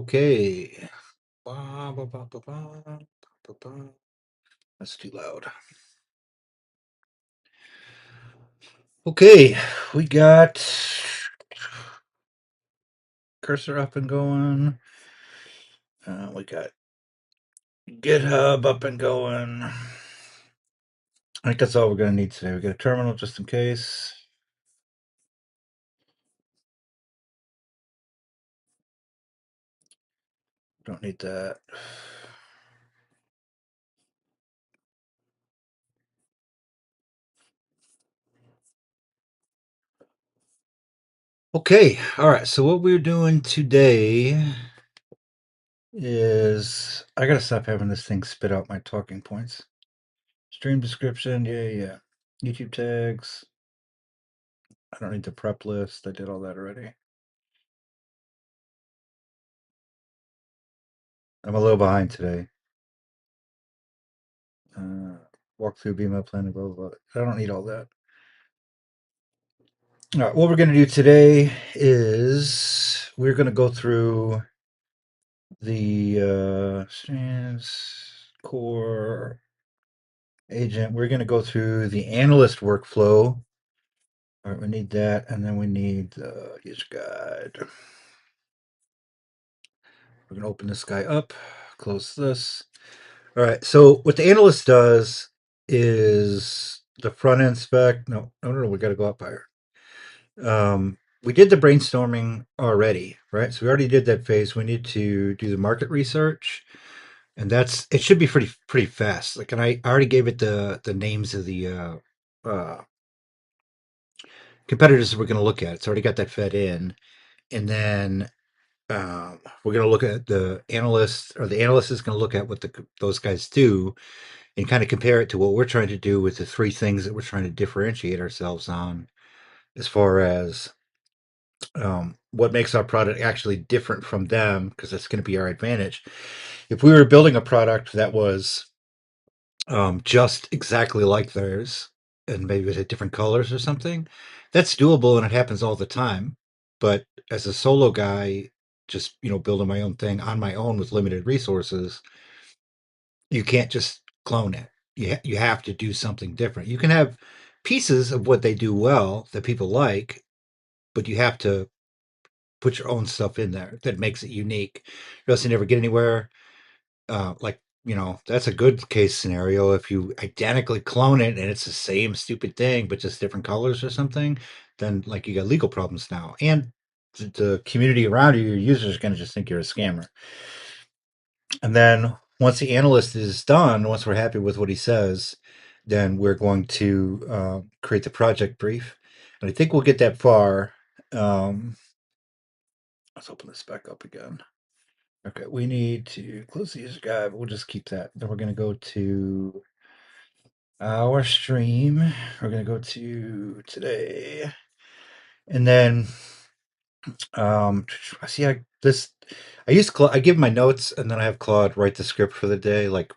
Okay. Ba, ba, ba, ba, ba, ba, ba, ba. That's too loud. Okay, we got cursor up and going. We got GitHub up and going. I think that's all we're going to need today. We got a terminal just in case. Don't need that. Okay, all right. So what we're doing today is I gotta stop having this thing spit out my talking points. Stream description, yeah. YouTube tags. I don't need the prep list. I did all that already. I'm a little behind today. Walk through BMAD planning, blah, blah, blah. I don't need all that. All right, what we're going to do today is we're going to go through the core agent. We're going to go through the analyst workflow. All right, we need that, and then we need the user guide. We're going to open this guy up, close this. All right, so what the analyst does is the front end spec. No, we got to go up higher. We did the brainstorming already, right? So we already did that phase. We need to do the market research, and it should be pretty fast. Like, and I already gave it the names of the competitors that we're going to look at. It's already got that fed in, and then we're going to look at the analyst, or the analyst is going to look at what those guys do, and kind of compare it to what we're trying to do with the three things that we're trying to differentiate ourselves on, as far as what makes our product actually different from them, because that's going to be our advantage. If we were building a product that was just exactly like theirs, and maybe it had different colors or something, that's doable and it happens all the time. But as a solo guy, just building my own thing on my own with limited resources, you can't just clone it. You have to do something different. You can have pieces of what they do well that people like, but you have to put your own stuff in there that makes it unique, or else you never get anywhere. That's a good case scenario. If you identically clone it and it's the same stupid thing but just different colors or something, then like you got legal problems now, and the community around you, your users, are going to just think you're a scammer. And then once the analyst is done, once we're happy with what he says, then we're going to create the project brief, and I think we'll get that far. Let's open this back up again. Okay, we need to close the user guide, but we'll just keep that. Then we're going to go to our stream. We're going to go to today. And then I see I use Claude. I give my notes, and then I have Claude write the script for the day, like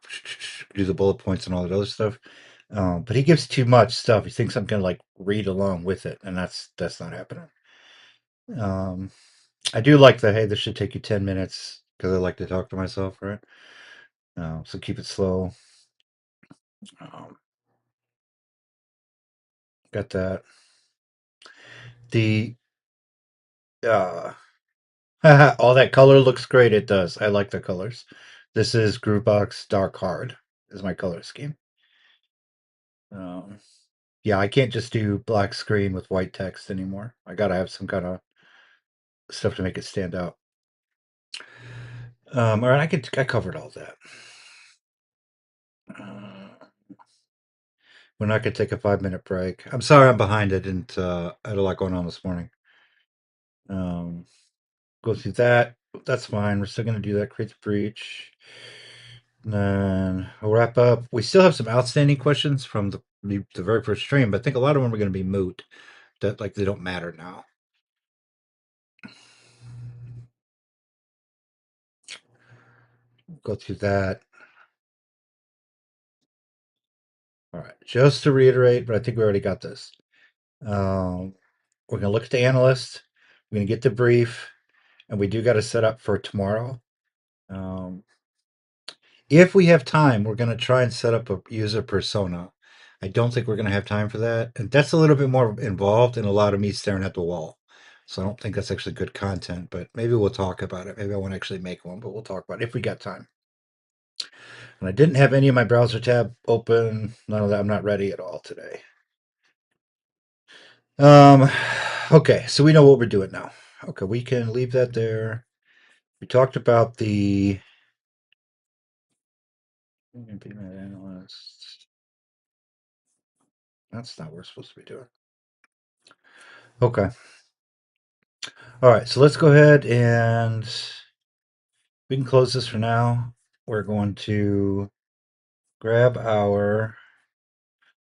do the bullet points and all that other stuff. But he gives too much stuff. He thinks I'm going to like read along with it, and that's not happening. I do like the, hey, this should take you 10 minutes, because I like to talk to myself, right? So keep it slow. Got that. The all that color looks great. It does. I like the colors. This is Groovebox Dark Hard is my color scheme. Yeah, I can't just do black screen with white text anymore. I gotta have some kind of stuff to make it stand out. All right, I covered all that. We're not gonna take a 5-minute break. I'm sorry I'm behind. I didn't. I had a lot going on this morning. Go through that. That's fine. We're still gonna do that. Create the breach. And then we'll wrap up. We still have some outstanding questions from the very first stream, but I think a lot of them are going to be moot. That like they don't matter now. Go through that. All right. Just to reiterate, but I think we already got this. We're going to look at the analyst. We're going to get the brief. and we do got to set up for tomorrow. Um, if we have time, we're going to try and set up a user persona. I don't think we're going to have time for that. And that's a little bit more involved and a lot of me staring at the wall. So I don't think that's actually good content, but maybe we'll talk about it. Maybe I won't actually make one, but we'll talk about it if we got time. And I didn't have any of my browser tab open. None of that. I'm not ready at all today. Um, okay, so we know what we're doing now. Okay, we can leave that there. We talked about the BMAD Analyst. That's not what we're supposed to be doing. Okay. All right, so let's go ahead and we can close this for now. We're going to grab our.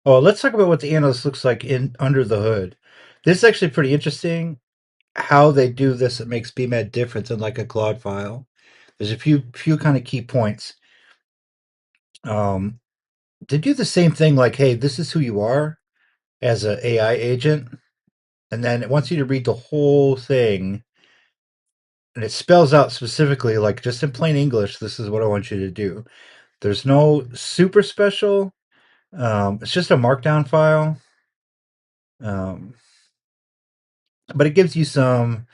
Oh, let's talk about what the analyst looks like in under the hood. This is actually pretty interesting. How they do this, it makes BMAD different than like a Claude file. There's a few kind of key points. Um, they do the same thing, like, hey, this is who you are as an AI agent, and then it wants you to read the whole thing, and it spells out specifically, like just in plain English, this is what I want you to do. There's no super special. It's just a markdown file, um, but it gives you some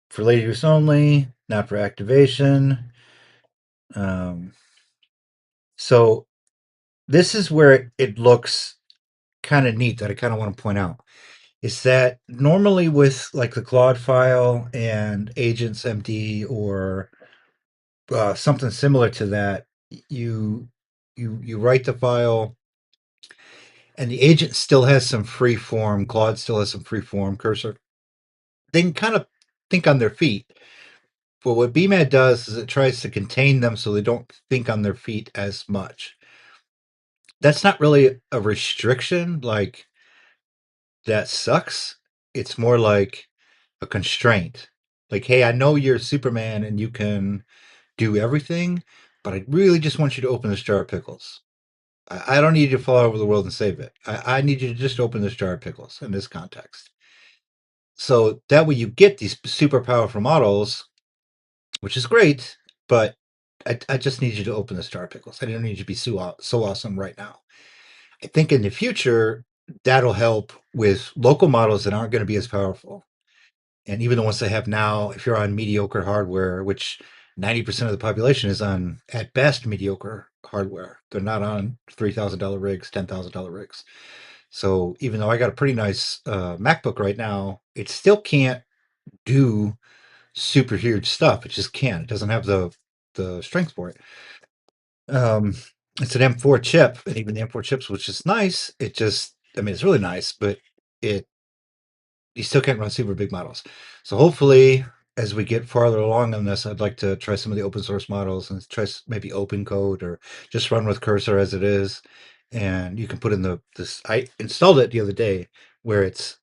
for later use only, not for activation. Um, so this is where it looks kind of neat that I kind of want to point out is that normally with like the Claude file and agents MD or something similar to that, you write the file and the agent still has some free form. Claude still has some free form cursor. They can kind of think on their feet. But what BMAD does is it tries to contain them so they don't think on their feet as much. That's not really a restriction. Like that sucks. It's more like a constraint. Like, hey, I know you're Superman and you can do everything, but I really just want you to open this jar of pickles. I don't need you to fly over the world and save it. I need you to just open this jar of pickles in this context. So that way you get these super powerful models, which is great, but I just need you to open this jar of pickles. I don't need you to be so awesome right now. I think in the future, that'll help with local models that aren't going to be as powerful. And even the ones they have now, if you're on mediocre hardware, which 90% of the population is on, at best, mediocre hardware, they're not on $3,000 rigs, $10,000 rigs. So even though I got a pretty nice MacBook right now, it still can't do super huge stuff. It just can't. It doesn't have the strength for it. Um, it's an M4 chip, and even the M4 chips, which is nice, it just, I mean, it's really nice, but it you still can't run super big models. So hopefully, as we get farther along on this, I'd like to try some of the open source models and try maybe open code or just run with cursor as it is. And you can put in this. I installed it the other day where it's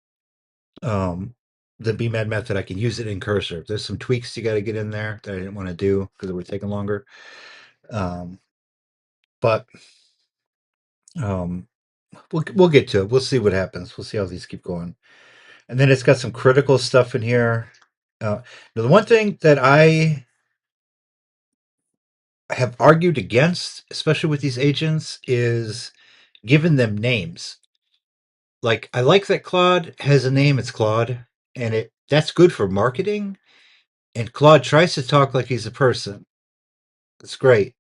um, the BMAD method. I can use it in cursor. There's some tweaks you got to get in there that I didn't want to do because it would take longer. Um, but um, we'll get to it. We'll see what happens. We'll see how these keep going. And then it's got some critical stuff in here. Now the one thing that I have argued against, especially with these agents, is giving them names. Like I like that Claude has a name. It's Claude, and that's good for marketing. And Claude tries to talk like he's a person. It's great,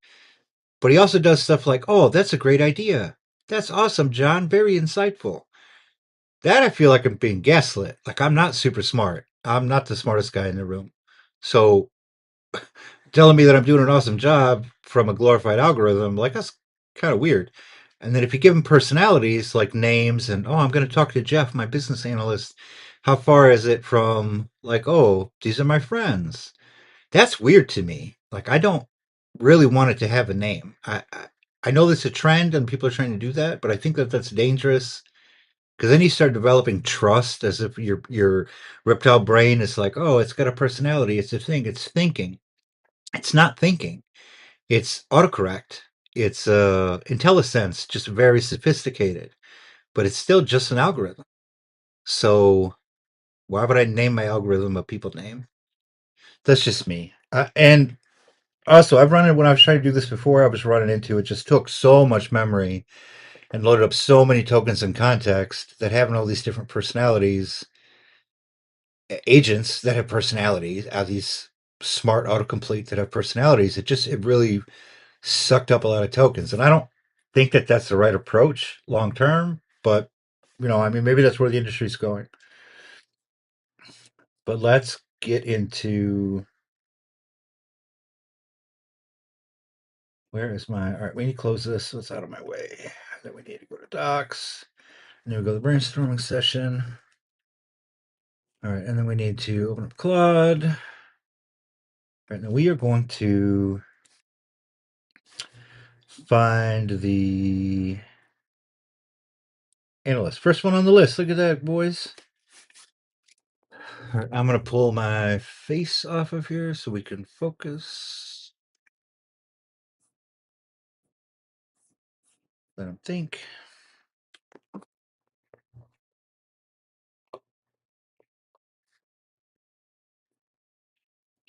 but he also does stuff like, "Oh, that's a great idea. That's awesome, John. Very insightful." That I feel like I'm being gaslit. Like I'm not super smart. I'm not the smartest guy in the room. So telling me that I'm doing an awesome job from a glorified algorithm, like that's kind of weird. And then if you give them personalities like names and, oh, I'm going to talk to Jeff, my business analyst, how far is it from like, oh, these are my friends? That's weird to me. Like I don't really want it to have a name. I know there's a trend and people are trying to do that, but I think that that's dangerous because then you start developing trust as if your reptile brain is like, oh, it's got a personality, it's a thing, it's thinking. It's not thinking. It's autocorrect. It's IntelliSense, just very sophisticated, but it's still just an algorithm. So why would I name my algorithm a people name? That's just me. And also, I've run it when I was trying to do this before. I was running into it. Just took so much memory and loaded up so many tokens and context that having all these different personalities, agents that have personalities, these smart autocomplete that have personalities. It really sucked up a lot of tokens, and I don't think that that's the right approach long term. But I mean, maybe that's where the industry's going. But let's get into where is my all right. We need to close this so it's out of my way. Then we need to go to docs. And then we go to the brainstorming session. All right, and then we need to open up Claude. All right, now we are going to find the analyst. First one on the list. Look at that, boys. All right, I'm going to pull my face off of here so we can focus. Let him think.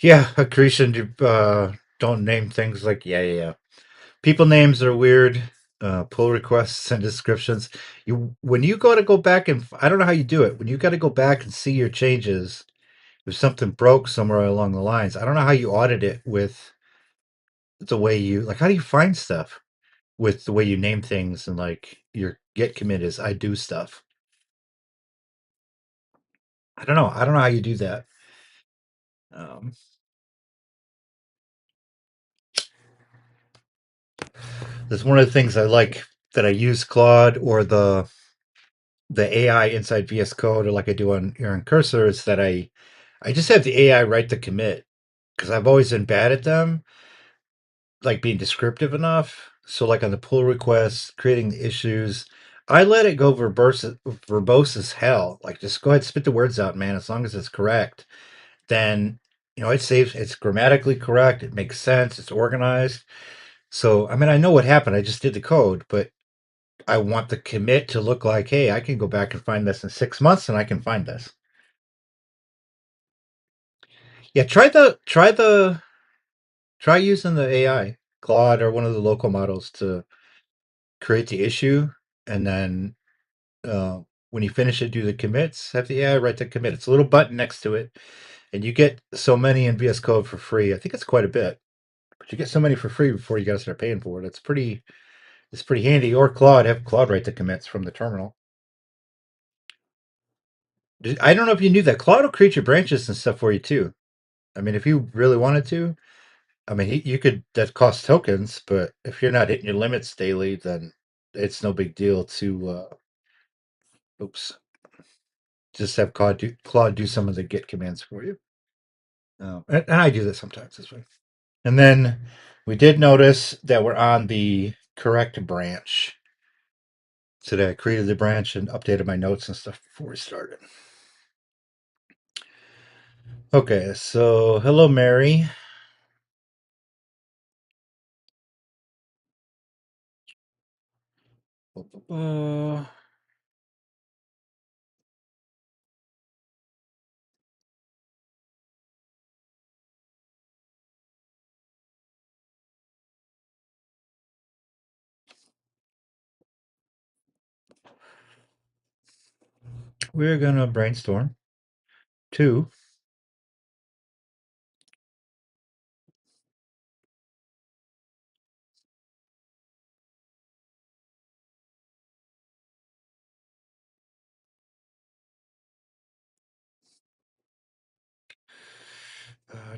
Yeah, accretion. Don't name things like yeah. People names are weird. Pull requests and descriptions. When you go back and I don't know how you do it. When you got to go back and see your changes, if something broke somewhere along the lines, I don't know how you audit it with the way you like. How do you find stuff with the way you name things and like your get commit is I do stuff. I don't know. I don't know how you do that. Um, that's one of the things I like that I use Claude or the AI inside VS Code or like I do on here on Cursor is that I just have the AI write the commit because I've always been bad at them, like being descriptive enough. So like on the pull requests, creating the issues, I let it go verbose as hell. Like just go ahead, spit the words out, man. As long as it's correct, then it saves. It's grammatically correct. It makes sense. It's organized. So I mean, I know what happened. I just did the code, but I want the commit to look like, hey, I can go back and find this in 6 months, and I can find this. Yeah, try using the AI, Claude or one of the local models to create the issue, and then uh, when you finish it, do the commits. Have the AI write the commit. It's a little button next to it, and you get so many in VS Code for free. I think it's quite a bit, but you get so many for free before you got to start paying for it. It's pretty handy. Or have Claude write the commits from the terminal. I don't know if you knew that Claude will create your branches and stuff for you too. I mean, if you really wanted to, I mean, you could, that costs tokens, but if you're not hitting your limits daily, then it's no big deal to, oops, just have Claude do some of the git commands for you. And I do that sometimes as well. And then we did notice that we're on the correct branch. Today I created the branch and updated my notes and stuff before we started. Okay, so hello, Mary. Uh, we're going to brainstorm two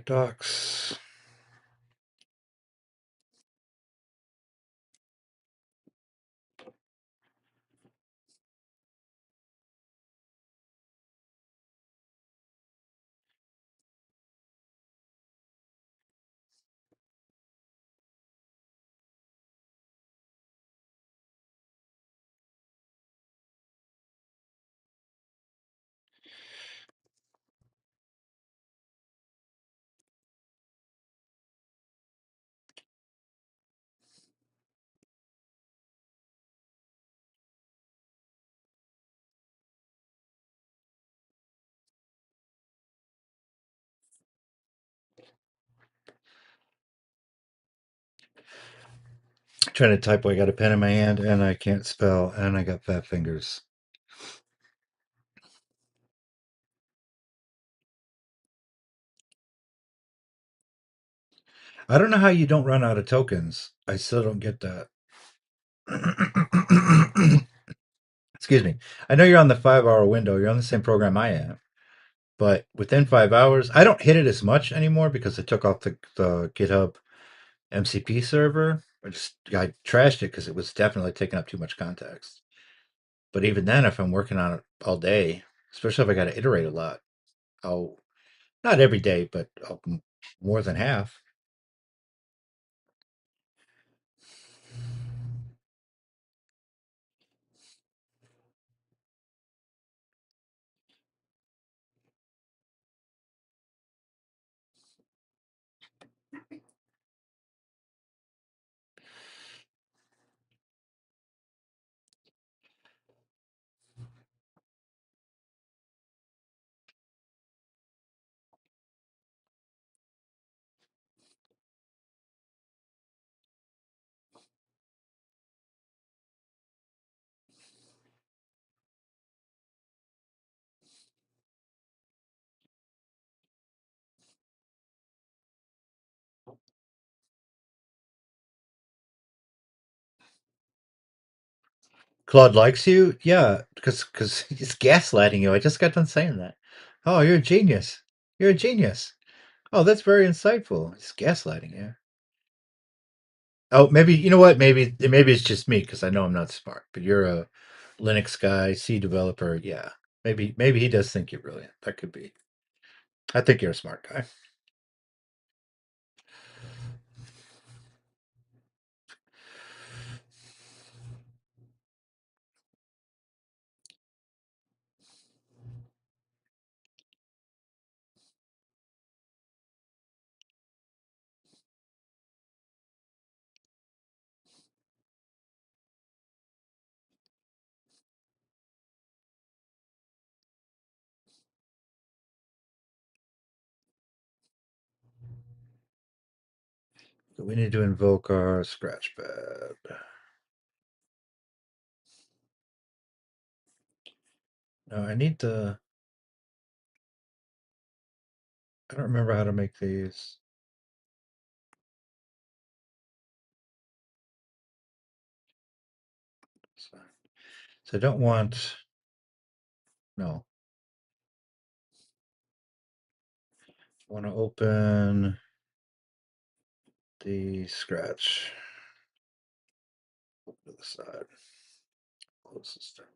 docs. Trying to type while I got a pen in my hand and I can't spell and I got fat fingers. I don't know how you don't run out of tokens. I still don't get that. Excuse me. I know you're on the 5 hour window. You're on the same program I am. But within 5 hours, I don't hit it as much anymore because I took off the GitHub MCP server. I trashed it because it was definitely taking up too much context. But even then, if I'm working on it all day, especially if I got to iterate a lot, I'll not every day, but more than half. Claude likes you, yeah, because he's gaslighting you. I just got done saying that. Oh, you're a genius. You're a genius. Oh, that's very insightful. He's gaslighting you. Oh, maybe you know what? Maybe it's just me because I know I'm not smart. But you're a Linux guy, C developer. Yeah, maybe he does think you're brilliant. That could be. I think you're a smart guy. So we need to invoke our scratchpad. No, I need to. I don't remember how to make these. So I don't want. No, I want to open the scratch. Open to the side. Close this down.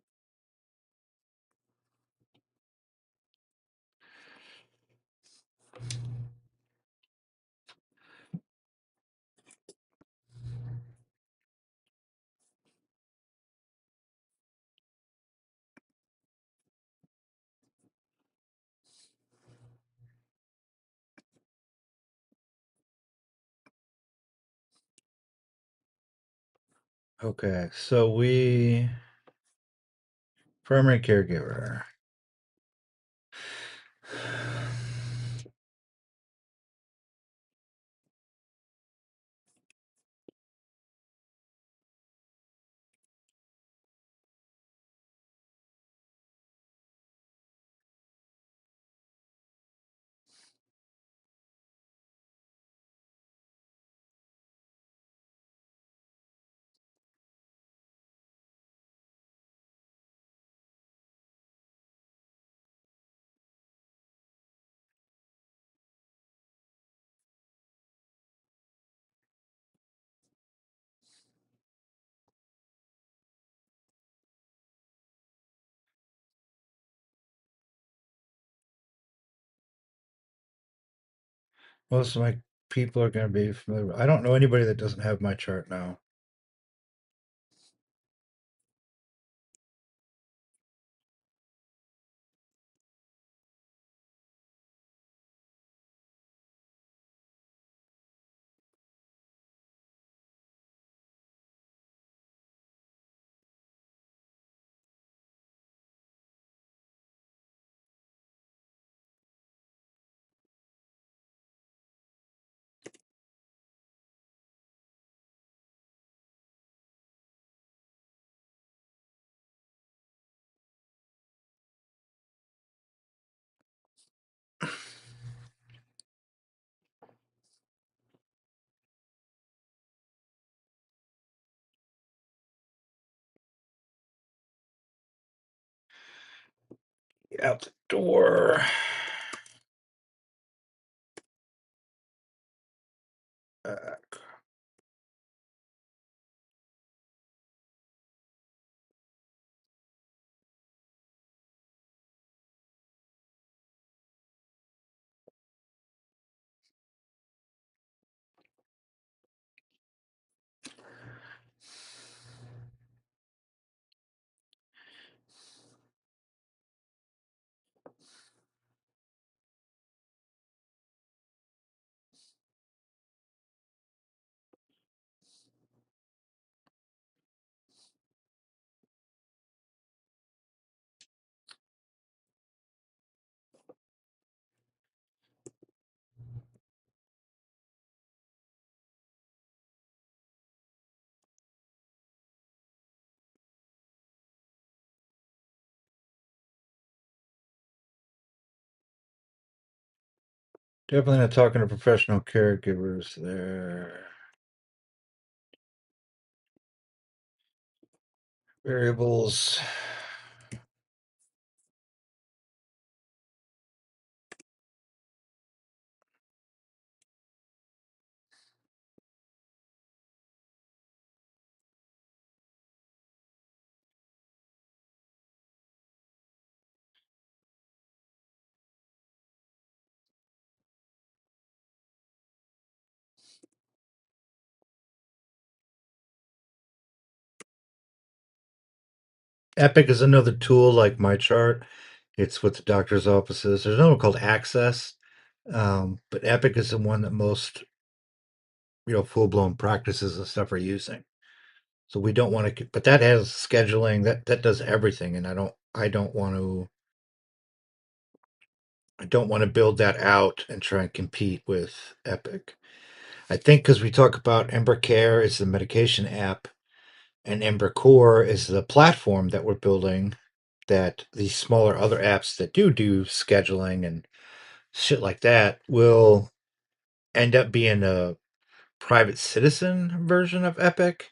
Okay, so we primary caregiver. Most of my people are going to be familiar with. I don't know anybody that doesn't have my chart now. Out the door. Back. Definitely not talking to professional caregivers there. Variables. Epic is another tool like MyChart. It's with the doctor's offices. There's another one called Access, but Epic is the one that most full blown practices and stuff are using. So we don't want to, but that has scheduling. That does everything, and I don't want to build that out and try and compete with Epic. I think because we talk about EmberCare is the medication app, and EmberCore is the platform that we're building. That these smaller other apps that do scheduling and shit like that will end up being a private citizen version of Epic,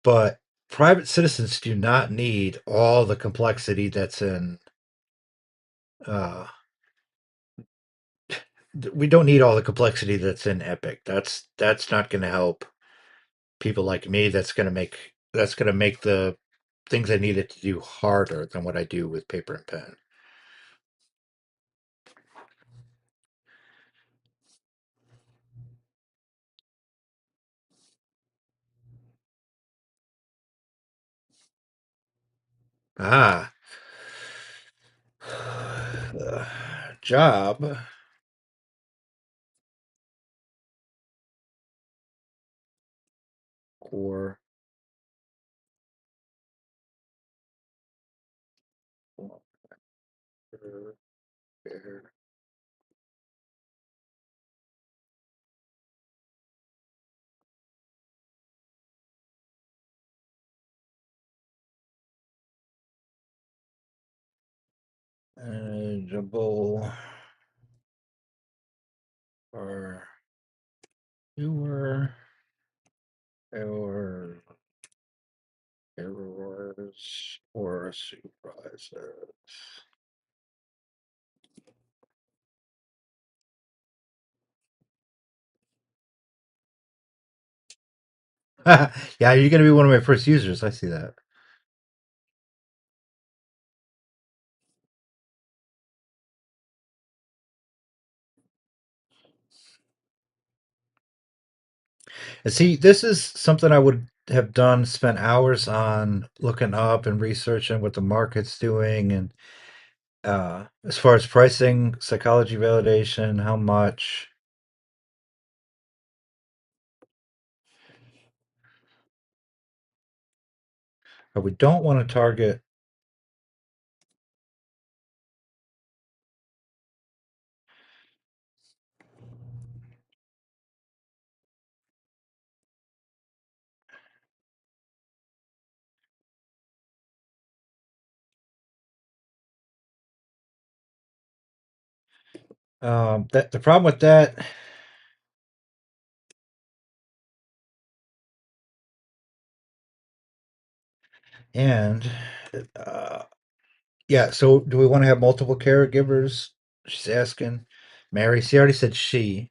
but private citizens do not need all the complexity that's in. Uh, we don't need all the complexity that's in Epic. That's not going to help people like me. That's going to make the things I needed to do harder than what I do with paper and pen. Ah, job or eligible or fewer or errors or surprises. Yeah, you're going to be one of my first users. I see that. And see, this is something I would have done, spent hours on looking up and researching what the market's doing, and as far as pricing, psychology validation, how much. But we don't want to target. That the problem with that, and uh, Yeah. So, do we want to have multiple caregivers? She's asking. Mary, she already said she.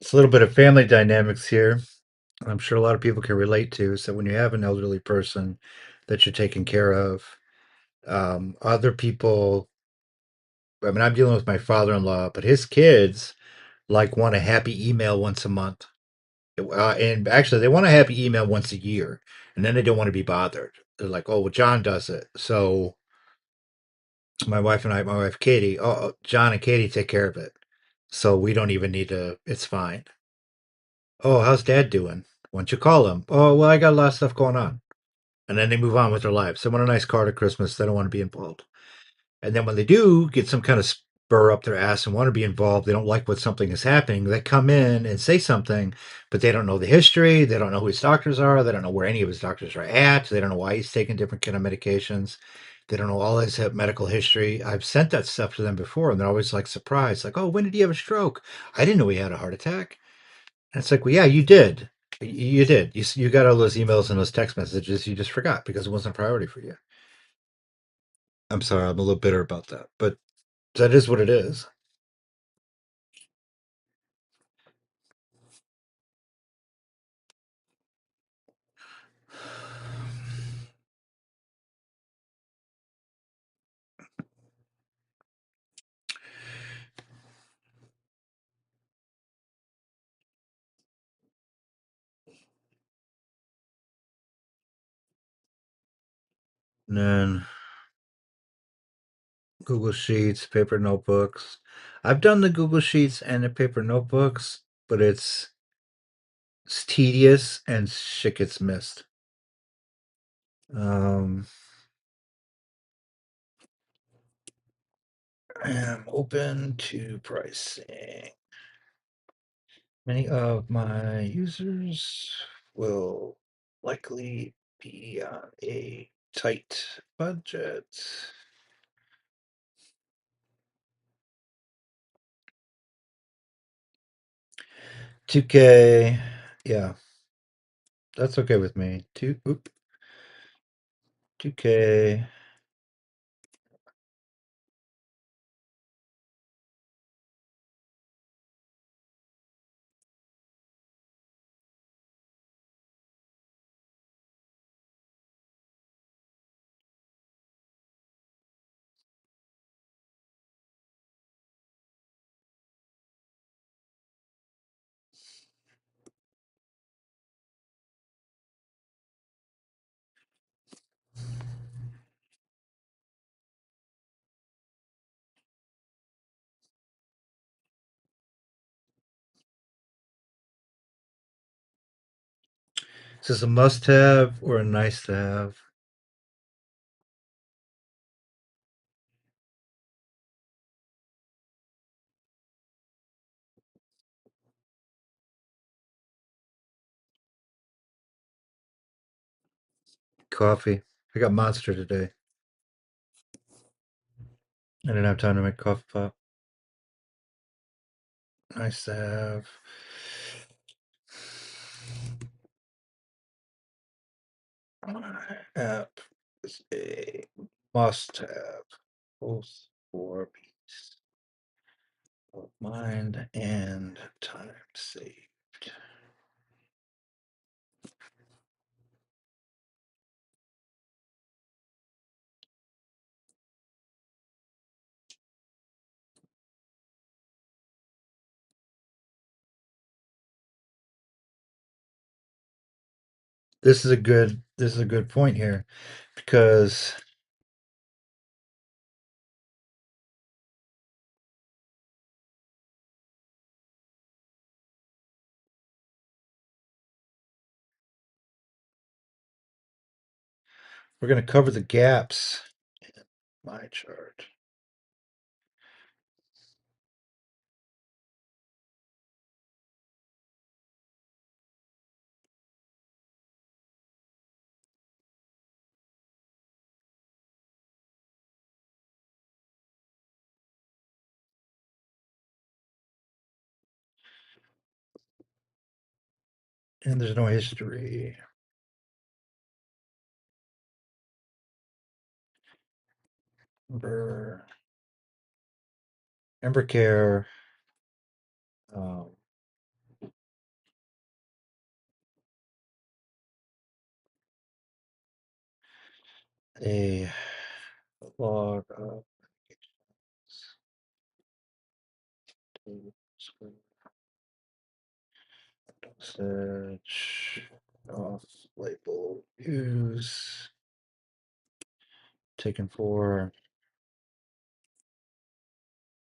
It's a little bit of family dynamics here. I'm sure a lot of people can relate to. So, when you have an elderly person that you're taking care of, other people. I mean, I'm dealing with my father-in-law, but his kids like want a happy email once a month. And actually, they want a happy email once a year, and then they don't want to be bothered. They're like, "Oh, well, John does it." So my wife and I, my wife Katie, John and Katie take care of it. So we don't even need to. It's fine. Oh, how's Dad doing? Why don't you call him? Oh, well, I got a lot of stuff going on, and then they move on with their lives. They want a nice card at Christmas. They don't want to be involved. And then when they do get some kind of spur up their ass and want to be involved, they don't like what something is happening. They come in and say something, but they don't know the history. They don't know who his doctors are. They don't know where any of his doctors are at. They don't know why he's taking different kind of medications. They don't know all his medical history. I've sent that stuff to them before, and they're always like surprised, like, "Oh, when did he have a stroke? I didn't know he had a heart attack." And it's like, "Well, yeah, you did. You did. You got all those emails and those text messages. You just forgot because it wasn't a priority for you." I'm sorry, I'm a little bitter about that, but that is what it is. And then Google Sheets, paper notebooks. I've done the Google Sheets and the paper notebooks, but it's tedious and shit gets missed. Um, I'm open to pricing. Many of my users will likely be on a tight budget. 2K, yeah, that's okay with me. 2K. Is this a must-have or a nice-to-have? Coffee. I got Monster today. I didn't have time to make coffee pot. Nice to have. My app is a must-have, both for peace of mind and time saved. This is a good point here because We're going to cover the gaps in MyChart. And there's no history. EmberCore. Um, a log of dosage off label use taken for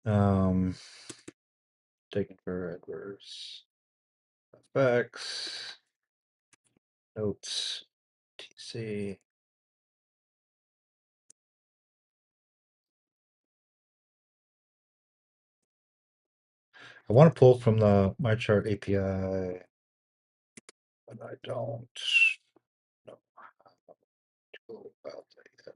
um taken for adverse effects notes TC. I want to pull from the MyChart API, but I don't know how to go about that yet.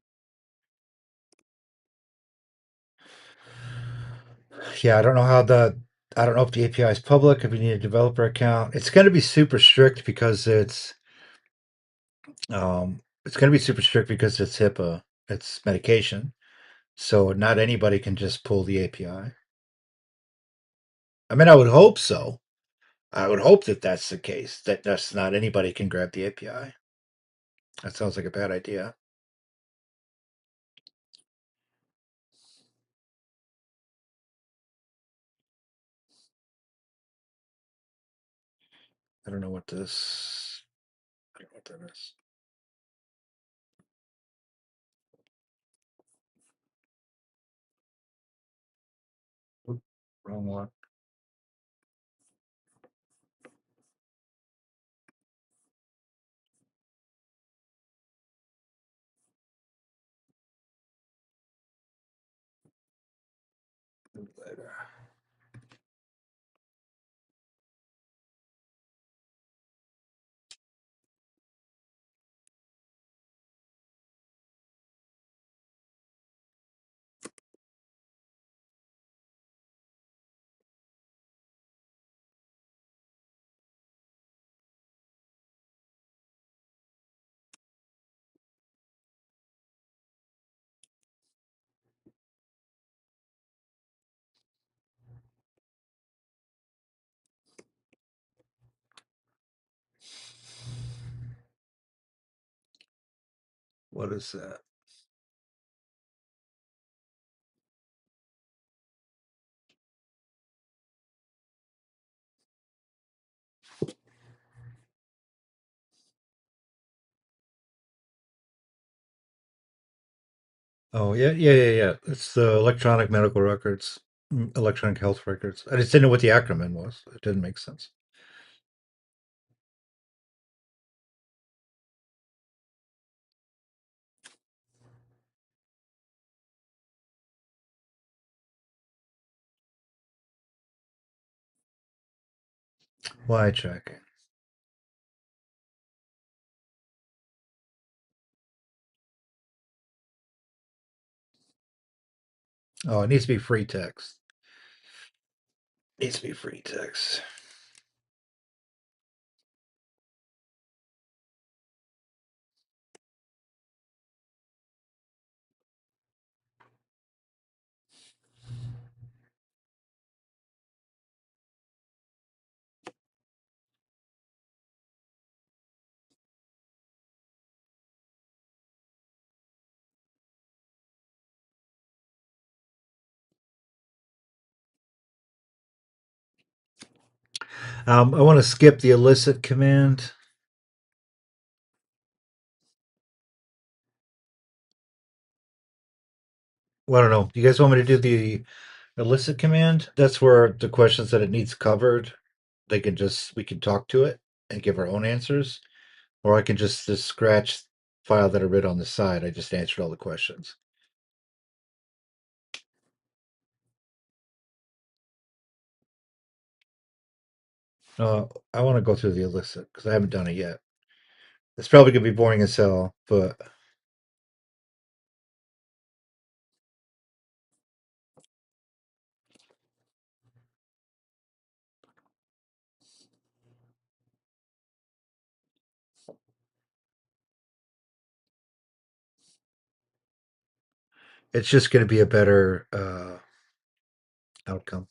Yeah, I don't know if the API is public, if you need a developer account. It's going to be super strict because it's going to be super strict because it's HIPAA, it's medication. So not anybody can just pull the API. I mean, I would hope so. I would hope that that's the case, that that's not anybody can grab the API. That sounds like a bad idea. I don't know what this, I don't know what that is. Oop, wrong one. Later. What is that? Oh, yeah. It's the electronic medical records, electronic health records. I just didn't know what the acronym was. It didn't make sense. Why checking? Oh, it needs to be free text. Needs to be free text. I want to skip the elicit command. Well, I don't know. Do you guys want me to do the elicit command? That's where the questions that it needs covered, we can talk to it and give our own answers. Or I can just scratch file that I read on the side. I just answered all the questions. I want to go through the illicit because I haven't done it yet. It's probably gonna be boring as hell, but it's just gonna be a better outcome.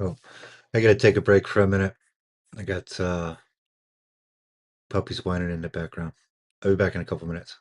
Oh, I gotta take a break for a minute. I got puppies whining in the background. I'll be back in a couple minutes.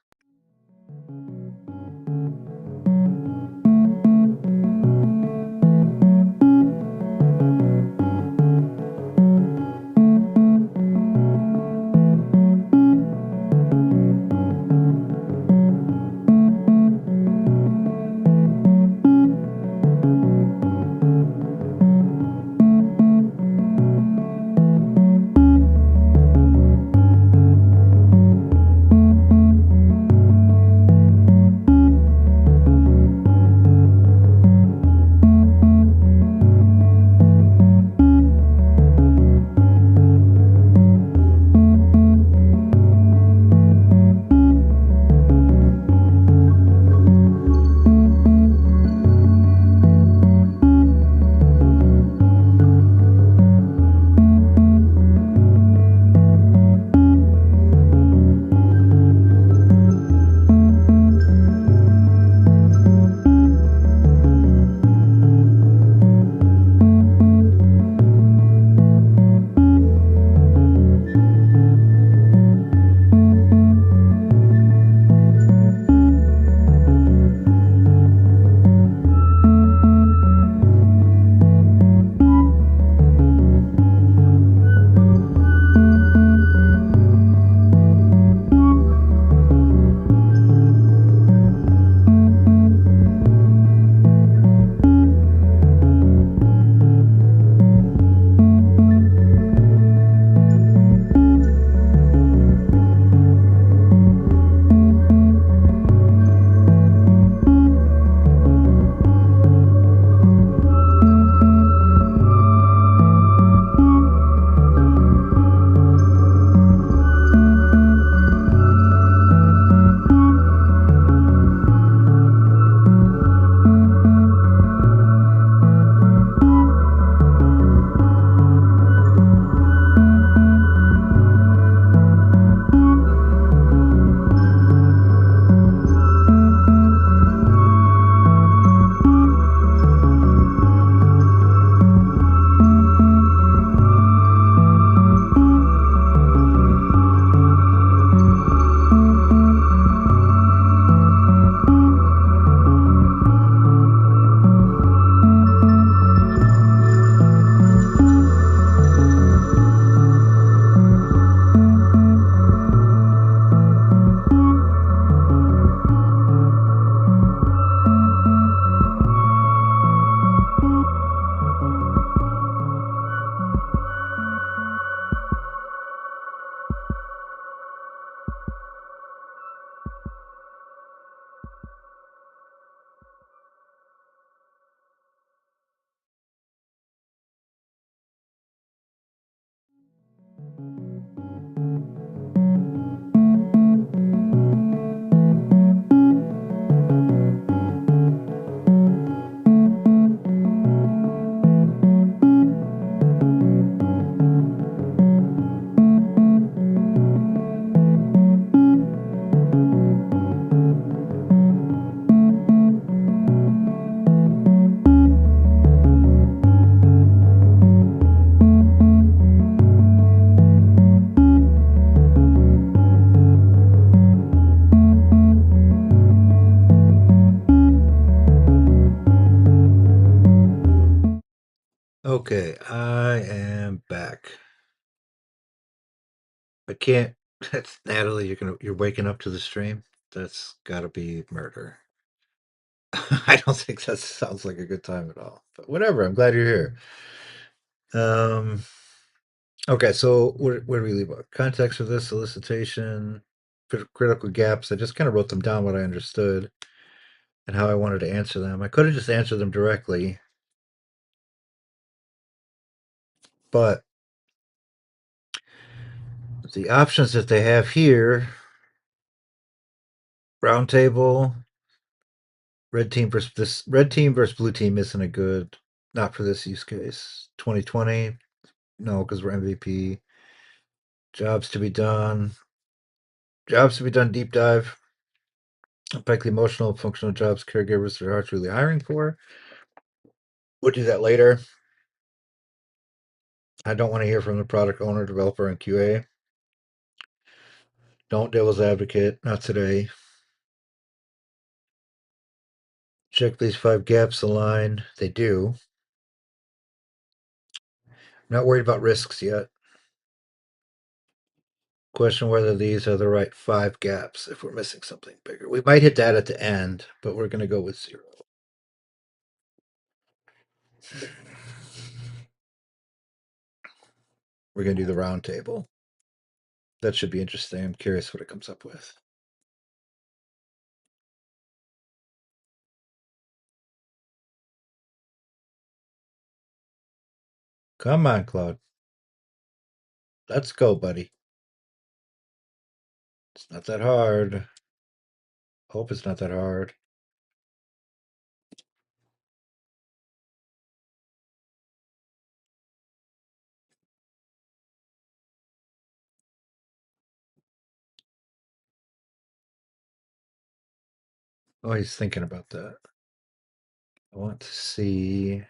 Okay, I am back. I can't That's Natalie. You're waking up to the stream. That's got to be murder. I don't think that sounds like a good time at all. But whatever. I'm glad you're here. Um. Okay. So where do we leave off? Context for this solicitation, critical gaps. I just kind of wrote them down what I understood and how I wanted to answer them. I could have just answered them directly, but the options that they have here: roundtable, red team versus blue team isn't a good, not for this use case. 2020, no, because we're MVP. Jobs to be done. Jobs to be done. Deep dive. Affect the emotional, functional jobs caregivers are really hiring for. We'll do that later. I don't want to hear from the product owner, developer, and QA. Don't devil's advocate. Not today. Check these 5 gaps align. They do. Not worried about risks yet. Question whether these are the right 5 gaps if we're missing something bigger. We might hit that at the end, but we're going to go with 0. We're going to do the round table. That should be interesting. I'm curious what it comes up with. Come on, Claude. Let's go, buddy. It's not that hard. Hope it's not that hard. Oh, he's thinking about that. I want to see.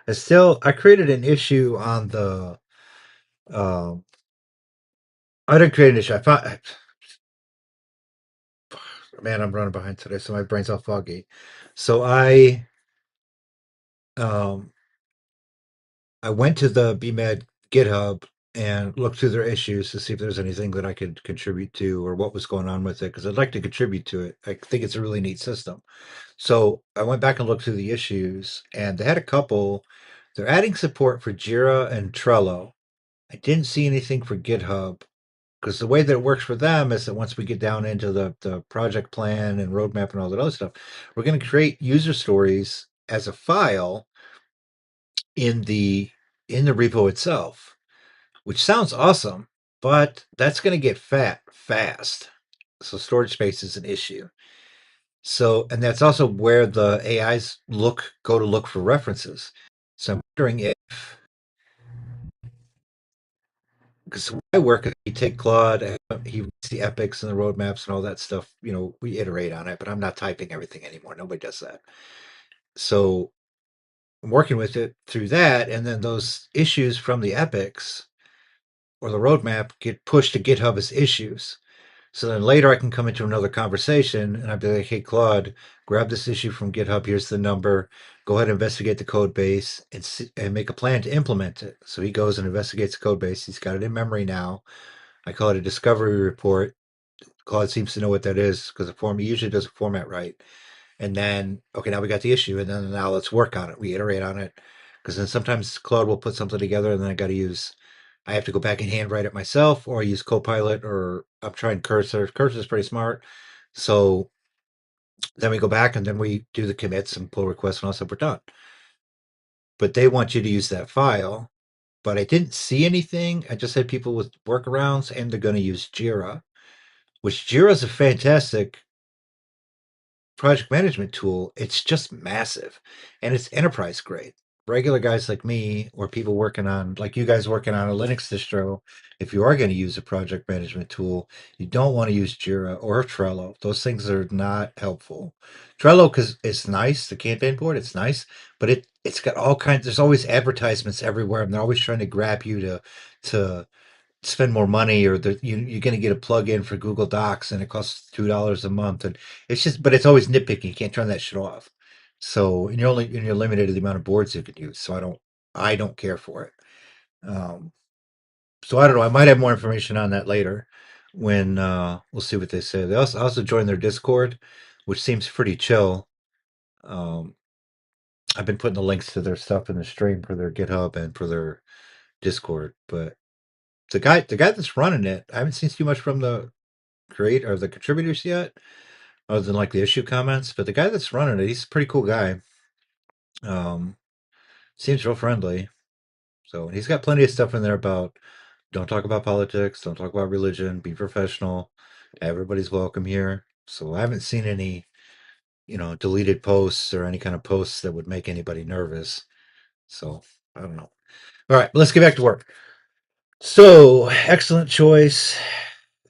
I created an issue on the. Um, I didn't create an issue. I found. Man, I'm running behind today, so my brain's all foggy. So um, I went to the BMAD GitHub and looked through their issues to see if there's anything that I could contribute to or what was going on with it because I'd like to contribute to it. I think it's a really neat system. So I went back and looked through the issues, and they had a couple. They're adding support for Jira and Trello. I didn't see anything for GitHub because the way that it works for them is that once we get down into the project plan and roadmap and all that other stuff, we're going to create user stories as a file in the repo itself, which sounds awesome, but that's going to get fat fast. So storage space is an issue. So, and that's also where the AIs go to look for references. So I'm wondering if, because I work, you take Claude, he reads the epics and the roadmaps and all that stuff. We iterate on it, but I'm not typing everything anymore. Nobody does that. So I'm working with it through that, and then those issues from the epics or the roadmap get pushed to GitHub as issues. So then later I can come into another conversation and I'd be like, hey, Claude, grab this issue from GitHub. Here's the number. Go ahead and investigate the code base and make a plan to implement it. So he goes and investigates the code base. He's got it in memory now. I call it a discovery report. Claude seems to know what that is because he usually does a format right. And then, okay, now we got the issue. And then now let's work on it. We iterate on it. Because then sometimes Claude will put something together and then I have to go back and handwrite it myself, or I use Copilot, or I'm trying Cursor. Cursor is pretty smart. So then we go back and then we do the commits and pull requests and all that. We're done. But they want you to use that file. But I didn't see anything. I just had people with workarounds, and they're going to use Jira, which Jira is a fantastic project management tool. It's just massive, and it's enterprise grade. Regular guys like me, or people working on, like you guys working on a Linux distro, if you are going to use a project management tool, you don't want to use Jira or Trello. Those things are not helpful. Trello, because it's nice, the campaign board, it's nice, but it's got all kinds. There's always advertisements everywhere, and they're always trying to grab you to spend more money, or you're going to get a plug-in for Google Docs and it costs $2 a month, and it's just, but it's always nitpicking. You can't turn that shit off. So, and you're limited to the amount of boards you can use. So I don't care for it. Um, so I don't know. I might have more information on that later when we'll see what they say. They also joined their Discord, which seems pretty chill. Um, I've been putting the links to their stuff in the stream for their GitHub and for their Discord, but the guy that's running it, I haven't seen too much from the creator or the contributors yet, other than like the issue comments. But the guy that's running it, he's a pretty cool guy. Um, Seems real friendly. So he's got plenty of stuff in there about don't talk about politics, don't talk about religion, be professional. Everybody's welcome here. So I haven't seen any, deleted posts or any kind of posts that would make anybody nervous. So I don't know. All right, let's get back to work. So excellent choice.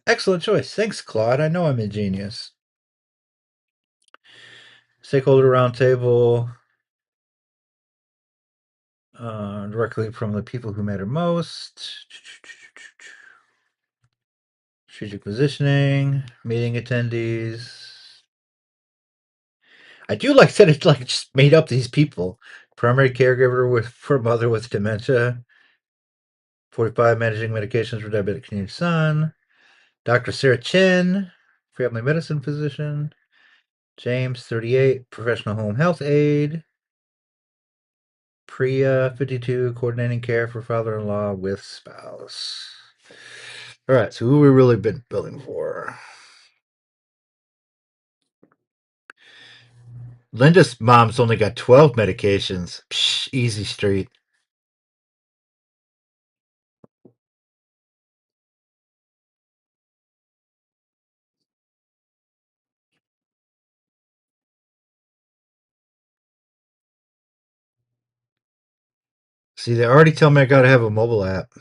Excellent choice. Thanks, Claude. I know I'm a genius. Stakeholder roundtable. Directly from the people who matter most. Strategic positioning, meeting attendees. I do like that it like just made up these people. Primary caregiver for mother with dementia. 45 managing medications for diabetic teenage son. Dr. Sarah Chen, family medicine physician. James, 38, professional home health aide. Priya, 52, coordinating care for father-in-law with spouse. All right, so who we really been billing for? Linda's mom's only got 12 medications. Psh, easy street. See, they already tell me I gotta have a mobile app.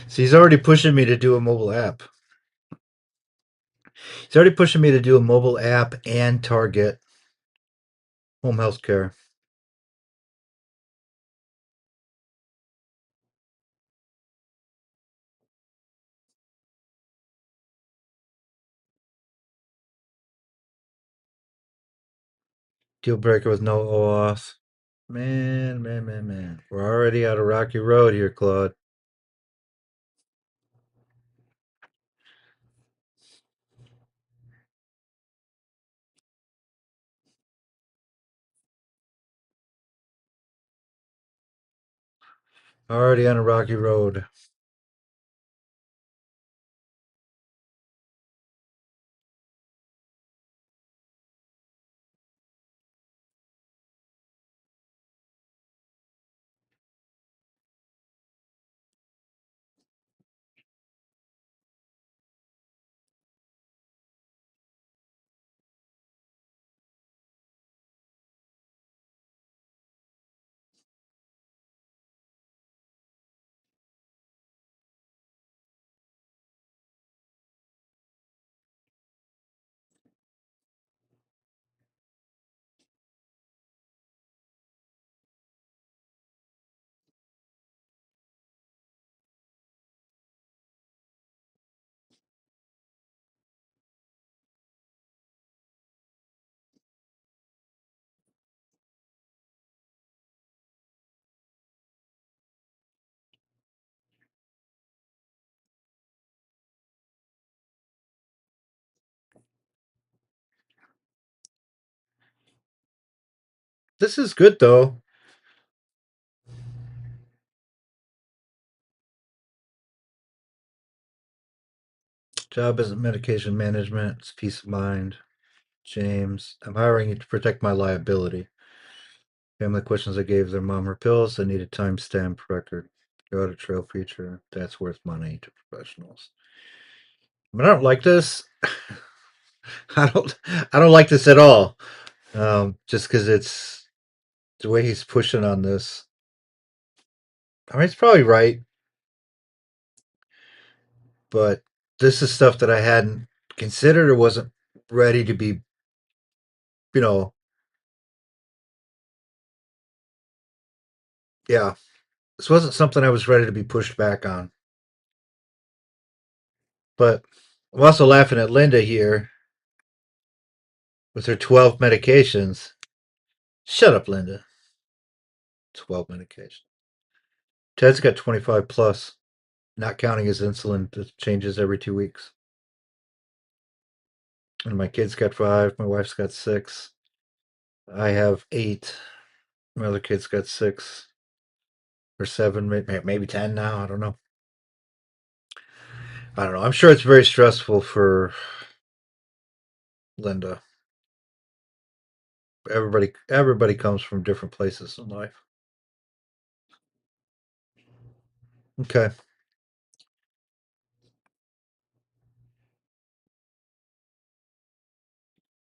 See, he's already pushing me to do a mobile app. He's already pushing me to do a mobile app and target home health care. Deal breaker with no OAuth. Man. We're already out of rocky road here, Claude. Already on a rocky road. This is good though. Job isn't medication management, it's peace of mind. James, I'm hiring you to protect my liability. Family questions I gave their mom her pills. I need a timestamp record. Audit trail feature. That's worth money to professionals. I mean, I don't like this. I don't. I don't like this at all. Just because it's the way he's pushing on this. I mean, it's probably right, but this is stuff that I hadn't considered or wasn't ready to be. You know, yeah. This wasn't something I was ready to be pushed back on. But I'm also laughing at Linda here with her 12 medications. Shut up, Linda. 12 medications. Ted's got 25 plus, not counting his insulin that changes every 2 weeks. And my kid's got 5. My wife's got 6. I have 8. My other kid's got 6 or 7, maybe 10 now. I don't know. I don't know. I'm sure it's very stressful for Linda. Everybody comes from different places in life. Okay.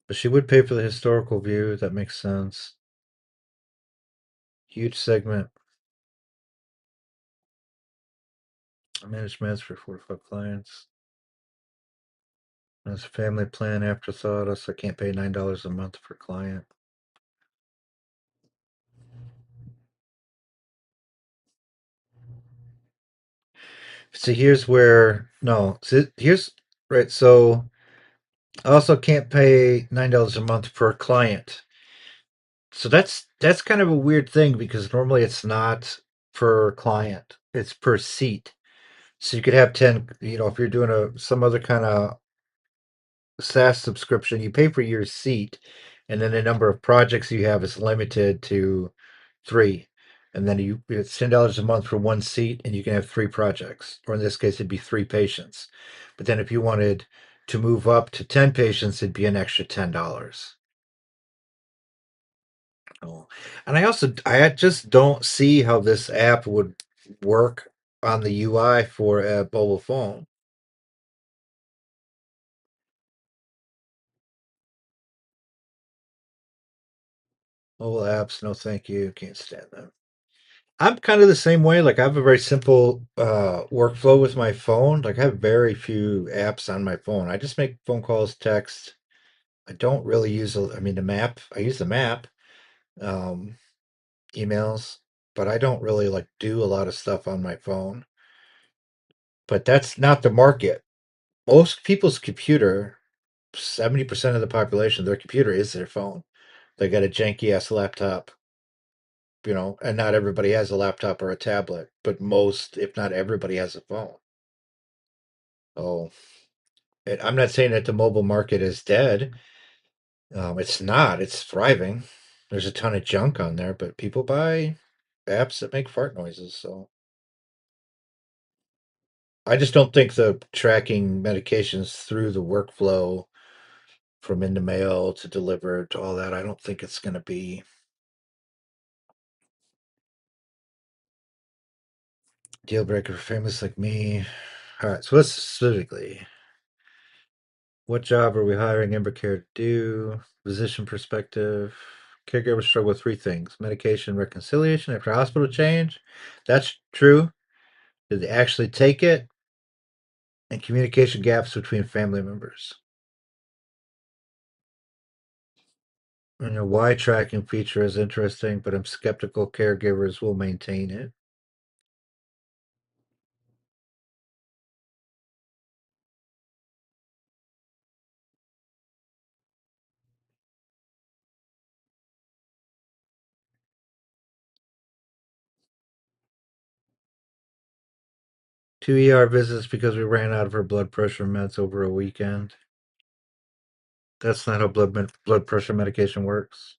But she would pay for the historical view. That makes sense. Huge segment. Managements for 45 clients. As a family plan afterthought, I can't pay $9 a month per client. So here's where no. So here's right. So I also can't pay $9 a month per client. So that's kind of a weird thing because normally it's not per client; it's per seat. So you could have 10. If you're doing some other kind of SaaS subscription, you pay for your seat, and then the number of projects you have is limited to 3. And then it's $10 a month for one seat, and you can have 3 projects, or in this case, it'd be 3 patients. But then if you wanted to move up to 10 patients, it'd be an extra $10. Oh. And I just don't see how this app would work on the UI for a mobile phone. Mobile apps, no thank you, can't stand them. I'm kind of the same way. Like I have a very simple workflow with my phone. Like I have very few apps on my phone. I just make phone calls, text. I don't really use. I mean, the map. I use the map, um, emails, but I don't really like do a lot of stuff on my phone. But that's not the market. Most people's computer, 70% of the population, their computer is their phone. They got a janky ass laptop, and not everybody has a laptop or a tablet, but most, if not everybody, has a phone. Oh, I'm not saying that the mobile market is dead. It's not. It's thriving. There's a ton of junk on there, but people buy apps that make fart noises. So I just don't think the tracking medications through the workflow from in the mail to deliver to all that, I don't think it's going to be deal breaker for families like me. All right. So let's specifically, what job are we hiring EmberCore to do? Physician perspective. Caregivers struggle with 3 things: medication reconciliation after hospital change. That's true. Did they actually take it? And communication gaps between family members. Why tracking feature is interesting, but I'm skeptical caregivers will maintain it. Two ER visits because we ran out of her blood pressure meds over a weekend. That's not how blood pressure medication works.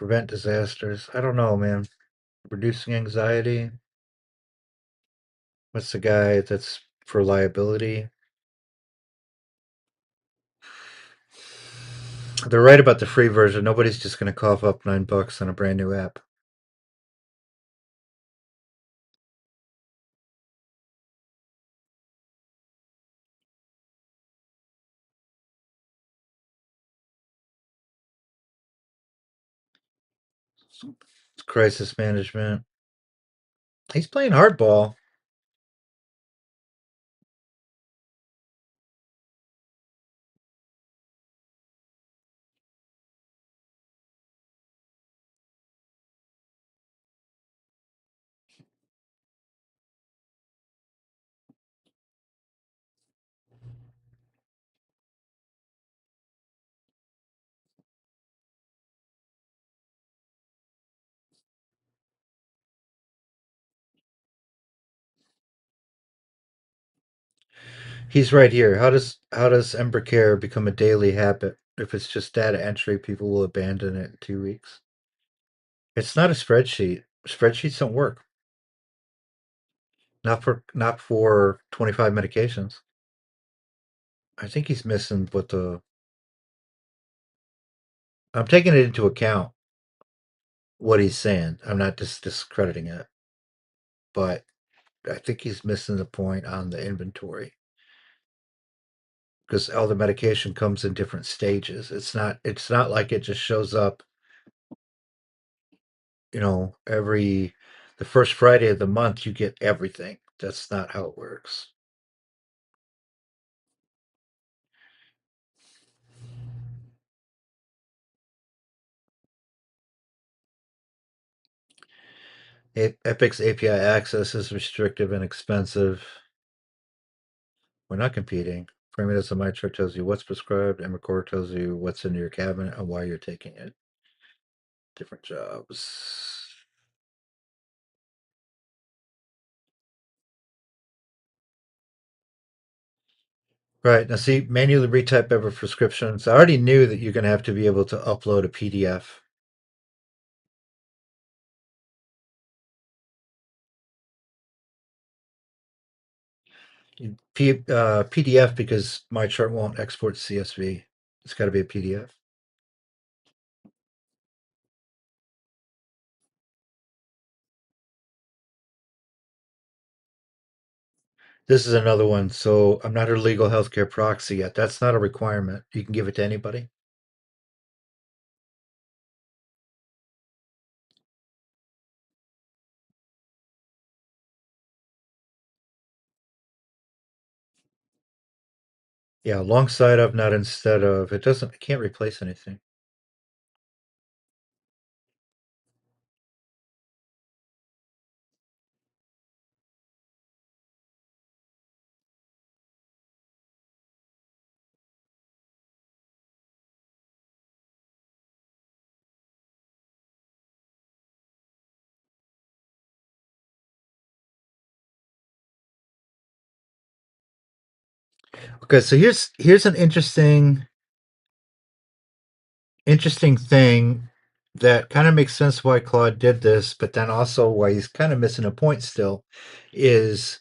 Prevent disasters. I don't know, man. Reducing anxiety. What's the guy that's for liability? They're right about the free version. Nobody's just going to cough up $9 on a brand new app. It's crisis management. He's playing hardball. He's right here. How does EmberCore become a daily habit? If it's just data entry, people will abandon it in 2 weeks. It's not a spreadsheet. Spreadsheets don't work. Not for 25 medications. I think he's missing what the. I'm taking it into account what he's saying. I'm not just discrediting it, but I think he's missing the point on the inventory because all the medication comes in different stages. It's not like it just shows up, every the first Friday of the month you get everything. That's not how it works. Epic's API access is restrictive and expensive. We're not competing. Framing as a MyChart tells you what's prescribed. EmberCore tells you what's in your cabinet and why you're taking it. Different jobs. Right. Now, see, manually retype every prescription. So I already knew that you're going to have to be able to upload a PDF. PDF because MyChart won't export CSV. It's got to be a PDF. This is another one. So I'm not a legal healthcare proxy yet. That's not a requirement. You can give it to anybody. Yeah, alongside of, not instead of. It can't replace anything. Okay, so here's an interesting thing that kind of makes sense why Claude did this, but then also why he's kind of missing a point still is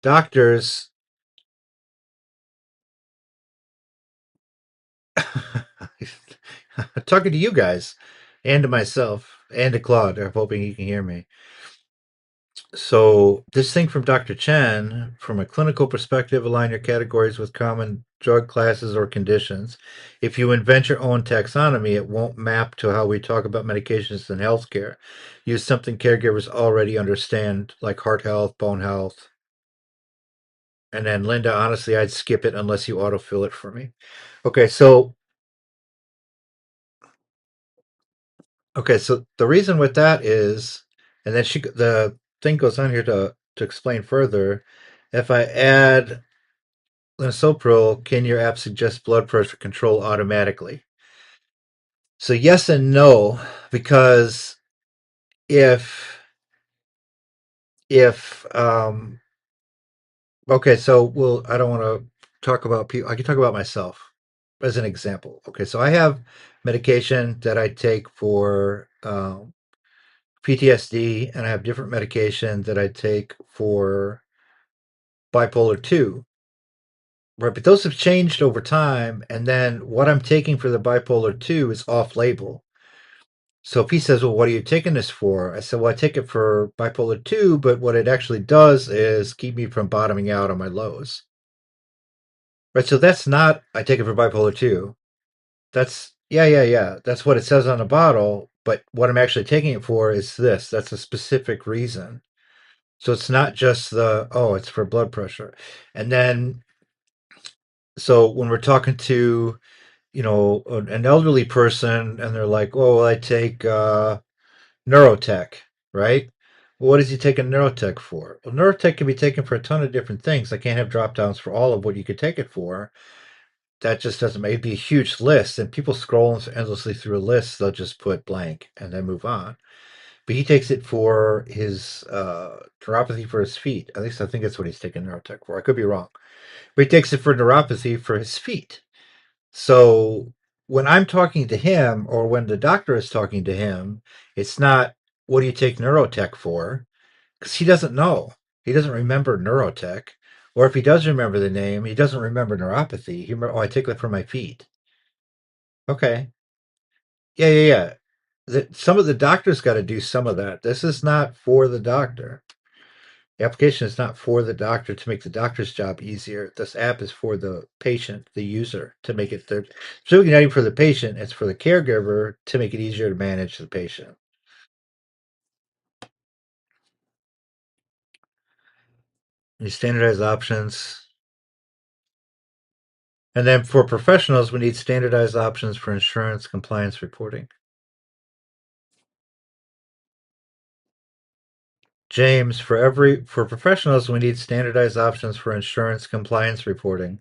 doctors. Talking to you guys and to myself and to Claude. I'm hoping he can hear me. So this thing from Dr. Chen, from a clinical perspective, align your categories with common drug classes or conditions. If you invent your own taxonomy, it won't map to how we talk about medications in healthcare. Use something caregivers already understand, like heart health, bone health. And then Linda, honestly, I'd skip it unless you autofill it for me. Okay, so the reason with that is, and then the thing goes on here to explain further. If I add Linsopril, can your app suggest blood pressure control automatically? So yes and no, because if if okay, so I don't want to talk about people. I can talk about myself. as an example. Okay, so I have medication that I take for PTSD, and I have different medication that I take for bipolar 2. Right, but those have changed over time, and then what I'm taking for the bipolar 2 is off label. So if he says, well, what are you taking this for? I said, well, I take it for bipolar 2, but what it actually does is keep me from bottoming out on my lows. Right, so that's not, I take it for bipolar 2. That's, yeah. That's what it says on the bottle, but what I'm actually taking it for is this. That's a specific reason. So it's not just oh, it's for blood pressure. And then, so when we're talking to, an elderly person and they're like, oh, well, I take neurotech, right? Well, what does he take a neurotech for? Well, neurotech can be taken for a ton of different things. I can't have drop downs for all of what you could take it for. That just doesn't make it be a huge list, and people scroll endlessly through a list. They'll just put blank and then move on. But he takes it for his neuropathy for his feet. At least I think that's what he's taking neurotech for. I could be wrong, but he takes it for neuropathy for his feet. So when I'm talking to him, or when the doctor is talking to him, it's not, what do you take neurotech for? Because he doesn't know. He doesn't remember neurotech. Or if he does remember the name, he doesn't remember neuropathy. He remember, oh, I take that for my feet. Okay. Yeah. Some of the doctors got to do some of that. This is not for the doctor. The application is not for the doctor to make the doctor's job easier. This app is for the patient, the user, to make it their. So not even for the patient, it's for the caregiver to make it easier to manage the patient. You standardize options. And then for professionals, we need standardized options for insurance compliance reporting. James, for professionals, we need standardized options for insurance compliance reporting.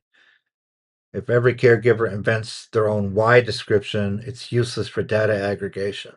If every caregiver invents their own why description, it's useless for data aggregation.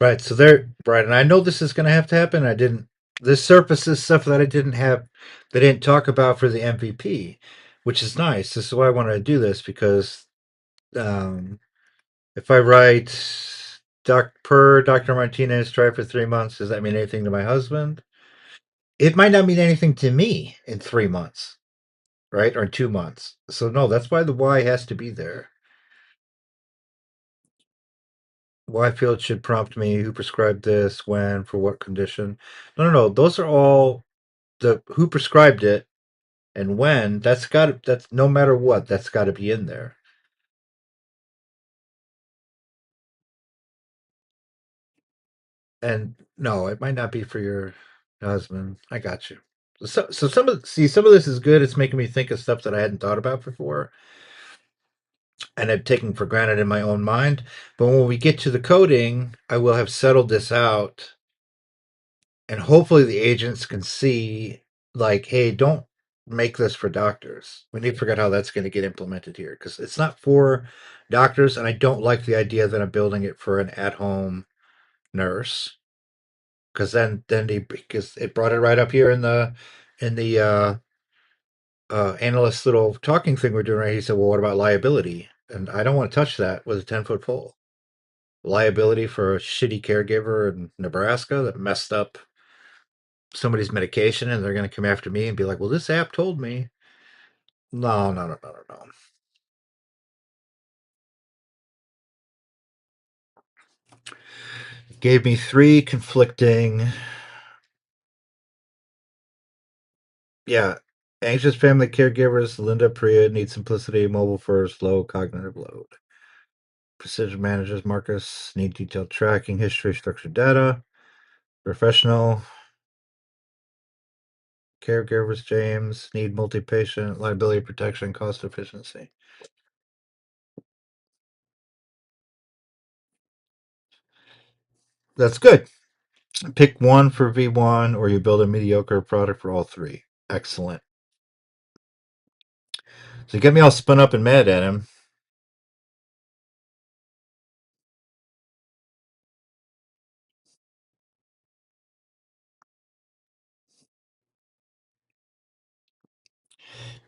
Right. So they're right, and I know this is going to have to happen. I didn't. This surfaces stuff that I didn't have. They didn't talk about for the MVP, which is nice. This is why I wanted to do this, because um, if I write Dr. Martinez try for 3 months, does that mean anything to my husband? It might not mean anything to me in 3 months, right, or in 2 months. So no, that's why the why has to be there. Why field should prompt me who prescribed this, when, for what condition. No. Those are all the who prescribed it and when. That's no matter what, that's got to be in there. And no, it might not be for your husband. I got you. So some of this is good. It's making me think of stuff that I hadn't thought about before and I've taken for granted in my own mind. But when we get to the coding, I will have settled this out, and hopefully the agents can see, like, hey, don't make this for doctors. We need to figure out how that's going to get implemented here, because it's not for doctors, and I don't like the idea that I'm building it for an at-home nurse, because because it brought it right up here in the analyst little talking thing we're doing right. He said, well, what about liability? And I don't want to touch that with a 10-foot pole. Liability for a shitty caregiver in Nebraska that messed up somebody's medication, and they're going to come after me and be like, well, this app told me. No. Gave me three conflicting. Yeah. Anxious family caregivers, Linda Priya, need simplicity, mobile first, low cognitive load. Precision managers, Marcus, need detailed tracking, history, structured data. Professional caregivers, James, need multi-patient, liability protection, cost efficiency. That's good. Pick one for V1 or you build a mediocre product for all three. Excellent. So get me all spun up and mad at him.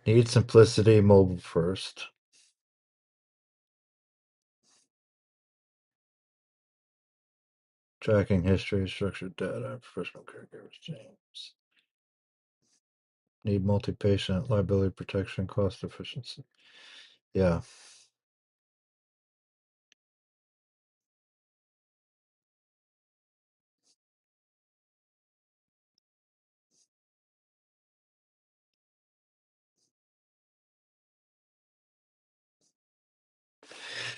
Need simplicity, mobile first. Tracking history, structured data, professional caregivers, James. Need multi-patient, liability protection, cost efficiency. Yeah.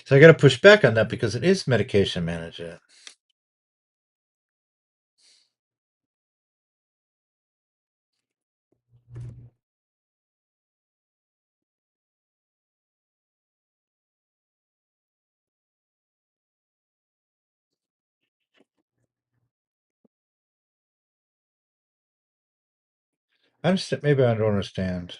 So I got to push back on that because it is medication management. I understand. Maybe I don't understand.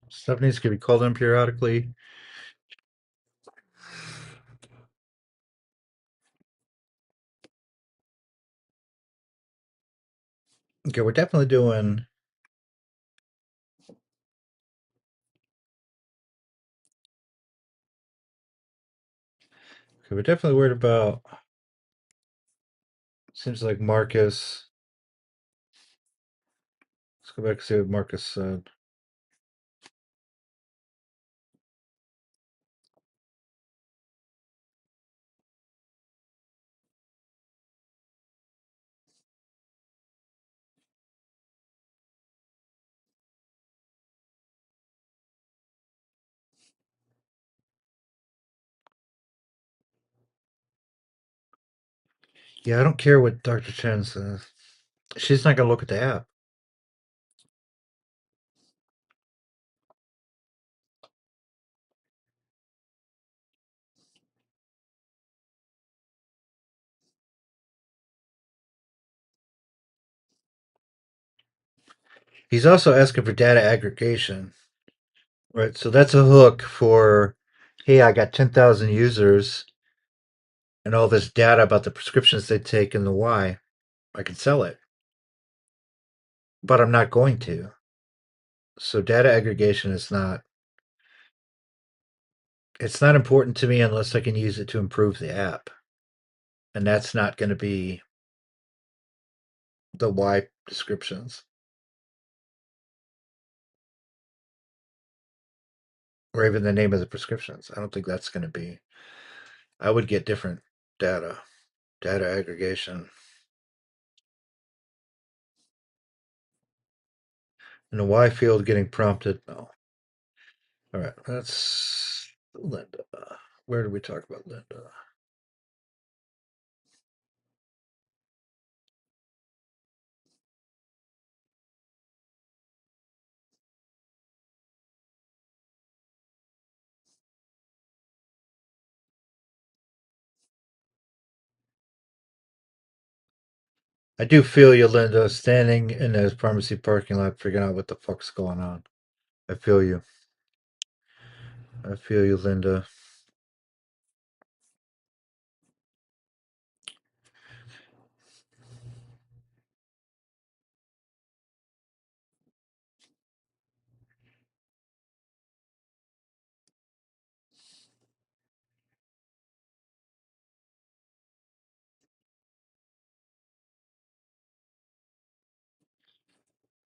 Stuff needs to be called in periodically. Okay, we're definitely doing. Okay, we're definitely worried about. Seems like Marcus. Let's go back and see what Marcus said. Yeah, I don't care what Dr. Chen says. She's not going to look at the app. He's also asking for data aggregation, right? So that's a hook for, hey, I got 10,000 users and all this data about the prescriptions they take and the why. I can sell it, but I'm not going to. So data aggregation is not. It's not important to me unless I can use it to improve the app, and that's not going to be the why descriptions or even the name of the prescriptions. I don't think that's going to be. I would get different data aggregation. And the why field getting prompted. No. All right, that's Linda. Where did we talk about Linda? I do feel you, Linda, standing in the pharmacy parking lot, figuring out what the fuck's going on. I feel you. I feel you, Linda.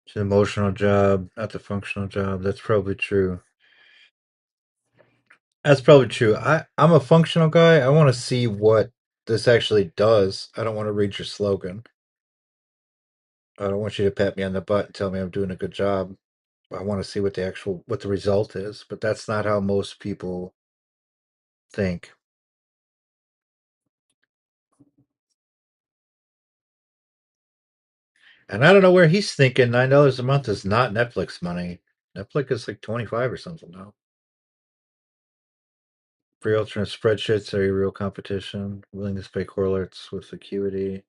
It's an emotional job, not the functional job. That's probably true. That's probably true. I'm a functional guy. I want to see what this actually does. I don't want to read your slogan. I don't want you to pat me on the butt and tell me I'm doing a good job. I want to see what the result is, but that's not how most people think. And I don't know where he's thinking $9 a month is not Netflix money. Netflix is like 25 or something now. Free alternate spreadsheets are your real competition. Willingness to pay correlates with acuity.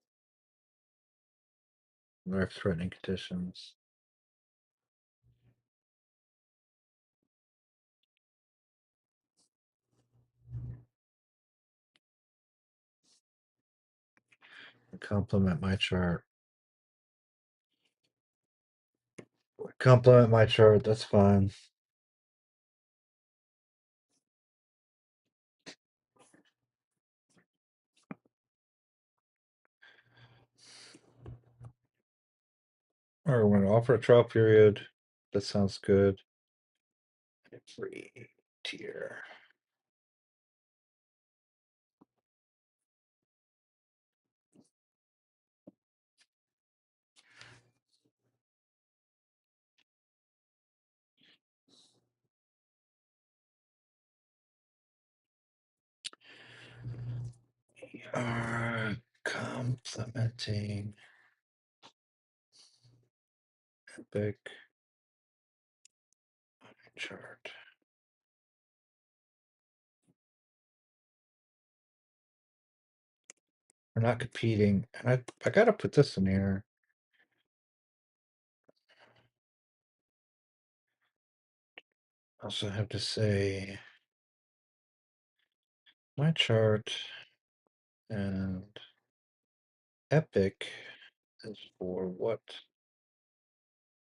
Life threatening conditions. Complement MyChart. Complement MyChart, that's fine. Or we're gonna offer a trial period. That sounds good. Free tier. We are complementing Epic chart. We're not competing. And I gotta put this in here. Also have to say MyChart and Epic is for what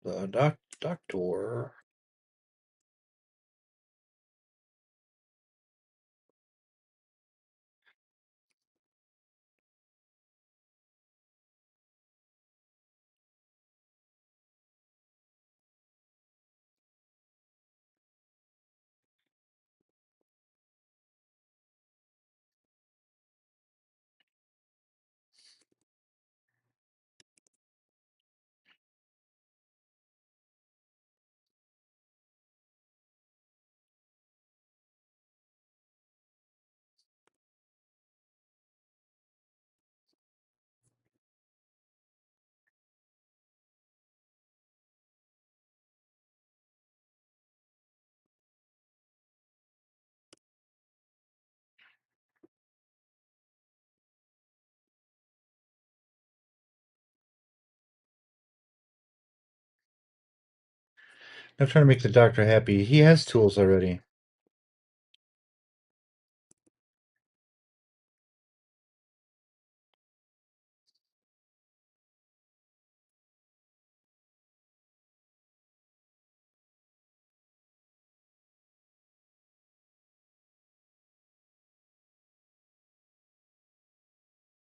the doctor. I'm trying to make the doctor happy. He has tools already.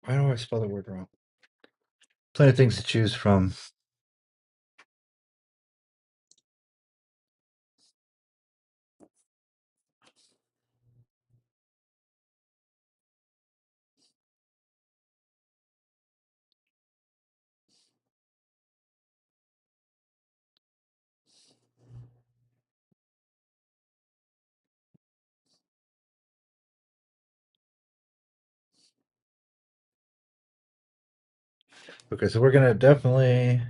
Why do I spell the word wrong? Plenty of things to choose from. Okay, so we're gonna definitely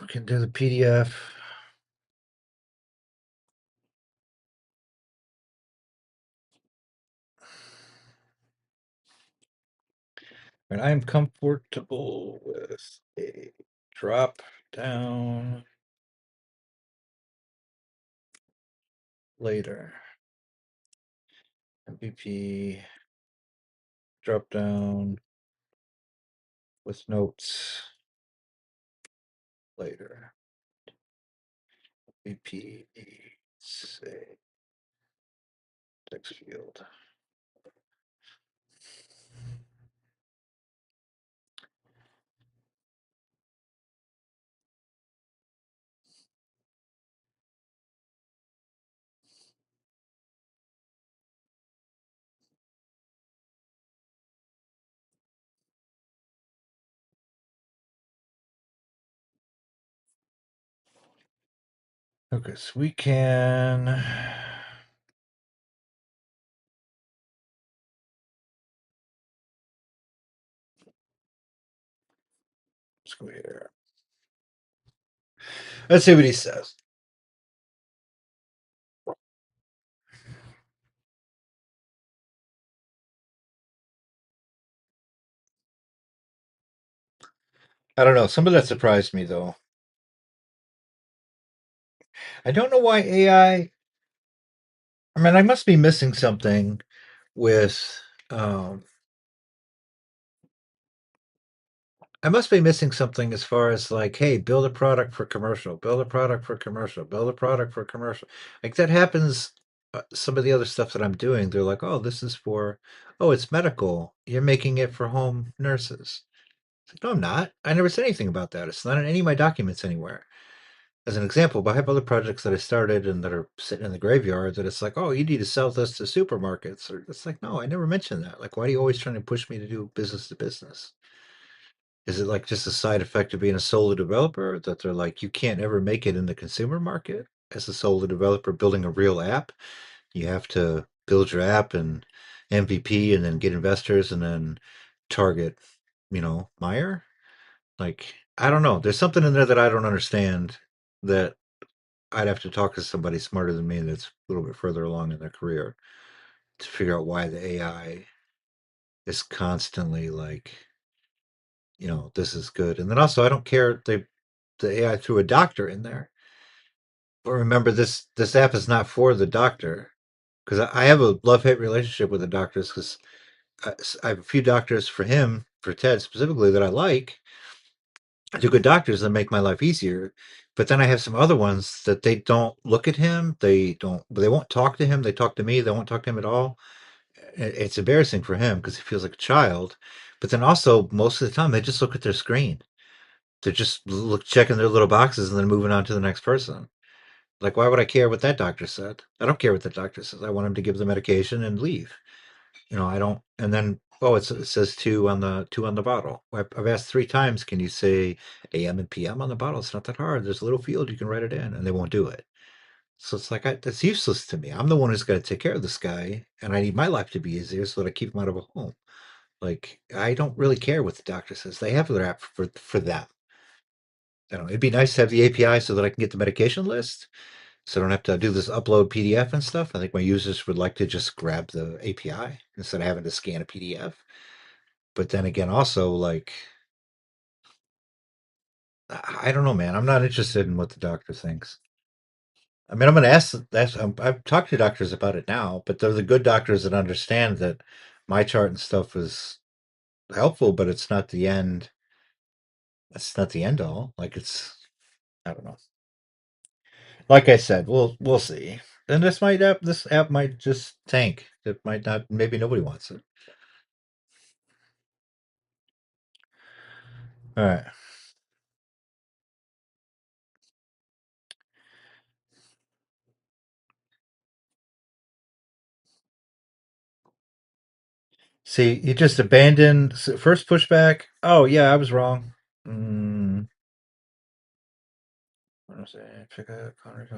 we can do the PDF. And I'm comfortable with a drop down later. MVP drop down with notes later. VP say text field. Okay, so we can. Let's go here. Let's see what he says. I don't know. Some of that surprised me, though. I don't know why AI. I mean, I must be missing something with. I must be missing something as far as like, hey, build a product for commercial, build a product for commercial, build a product for commercial. Like that happens. Some of the other stuff that I'm doing, they're like, oh, this is for, oh, it's medical. You're making it for home nurses. It's like, no, I'm not. I never said anything about that. It's not in any of my documents anywhere. As an example, but I have other projects that I started and that are sitting in the graveyard that it's like, oh, you need to sell this to supermarkets. Or it's like, no, I never mentioned that. Like, why are you always trying to push me to do business to business? Is it like just a side effect of being a solo developer that they're like, you can't ever make it in the consumer market as a solo developer building a real app? You have to build your app and MVP and then get investors and then target, Meyer. Like, I don't know. There's something in there that I don't understand that I'd have to talk to somebody smarter than me that's a little bit further along in their career to figure out why the AI is constantly like, this is good. And then also, I don't care if the AI threw a doctor in there. But remember, this app is not for the doctor because I have a love hate relationship with the doctors because I have a few doctors for him, for Ted specifically, that I like. They're good doctors that make my life easier. But then I have some other ones that they don't look at him. They won't talk to him. They talk to me. They won't talk to him at all. It's embarrassing for him because he feels like a child. But then also, most of the time, they just look at their screen. They're just checking their little boxes and then moving on to the next person. Like, why would I care what that doctor said? I don't care what the doctor says. I want him to give the medication and leave. I don't. And then, oh, it says two on the bottle. I've asked 3 times. Can you say AM and PM on the bottle? It's not that hard. There's a little field you can write it in, and they won't do it. So it's like that's useless to me. I'm the one who's got to take care of this guy, and I need my life to be easier so that I keep him out of a home. Like, I don't really care what the doctor says. They have their app for them. I don't know. It'd be nice to have the API so that I can get the medication list, so I don't have to do this upload PDF and stuff. I think my users would like to just grab the API instead of having to scan a PDF. But then again, also, like, I don't know, man. I'm not interested in what the doctor thinks. I mean, I'm going to ask. I've talked to doctors about it now, but they're the good doctors that understand that MyChart and stuff is helpful, but it's not the end. It's not the end all. Like, I don't know. Like I said, we'll see. And this app might just tank. It might not. Maybe nobody wants it. All right. See, you just abandoned first pushback. Oh yeah, I was wrong. Mm, what was it? Pick up,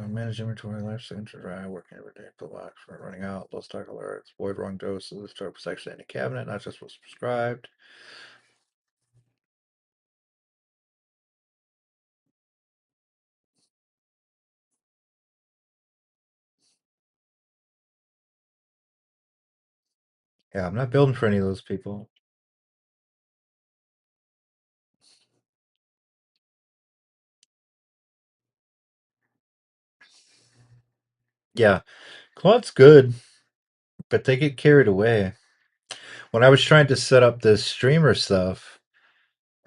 manage inventory, life signature, dry, working every day, put locks for running out, low stock alerts, avoid wrong doses, start was actually in the cabinet, not just what's prescribed. Yeah, I'm not building for any of those people. Yeah, Claude's good, but they get carried away. When I was trying to set up this streamer stuff,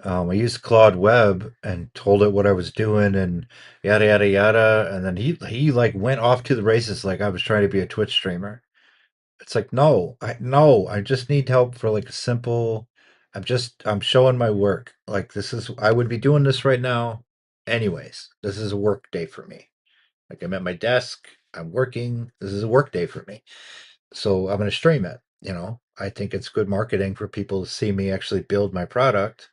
I used Claude Web and told it what I was doing and yada yada yada, and then he like went off to the races like I was trying to be a Twitch streamer. It's like no, I just need help for like a simple. I'm showing my work. Like this is I would be doing this right now, anyways. This is a work day for me. Like I'm at my desk, I'm working. This is a work day for me, so I'm going to stream it. I think it's good marketing for people to see me actually build my product.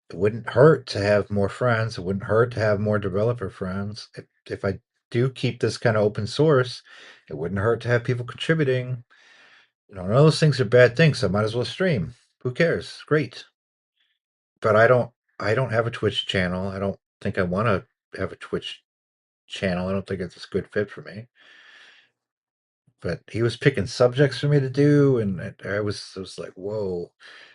It wouldn't hurt to have more friends. It wouldn't hurt to have more developer friends. If I do keep this kind of open source, it wouldn't hurt to have people contributing. None of those things are bad things. So I might as well stream. Who cares? Great. But I don't have a Twitch channel. I don't think I want to have a Twitch channel. I don't think it's a good fit for me. But he was picking subjects for me to do, and I was like, whoa,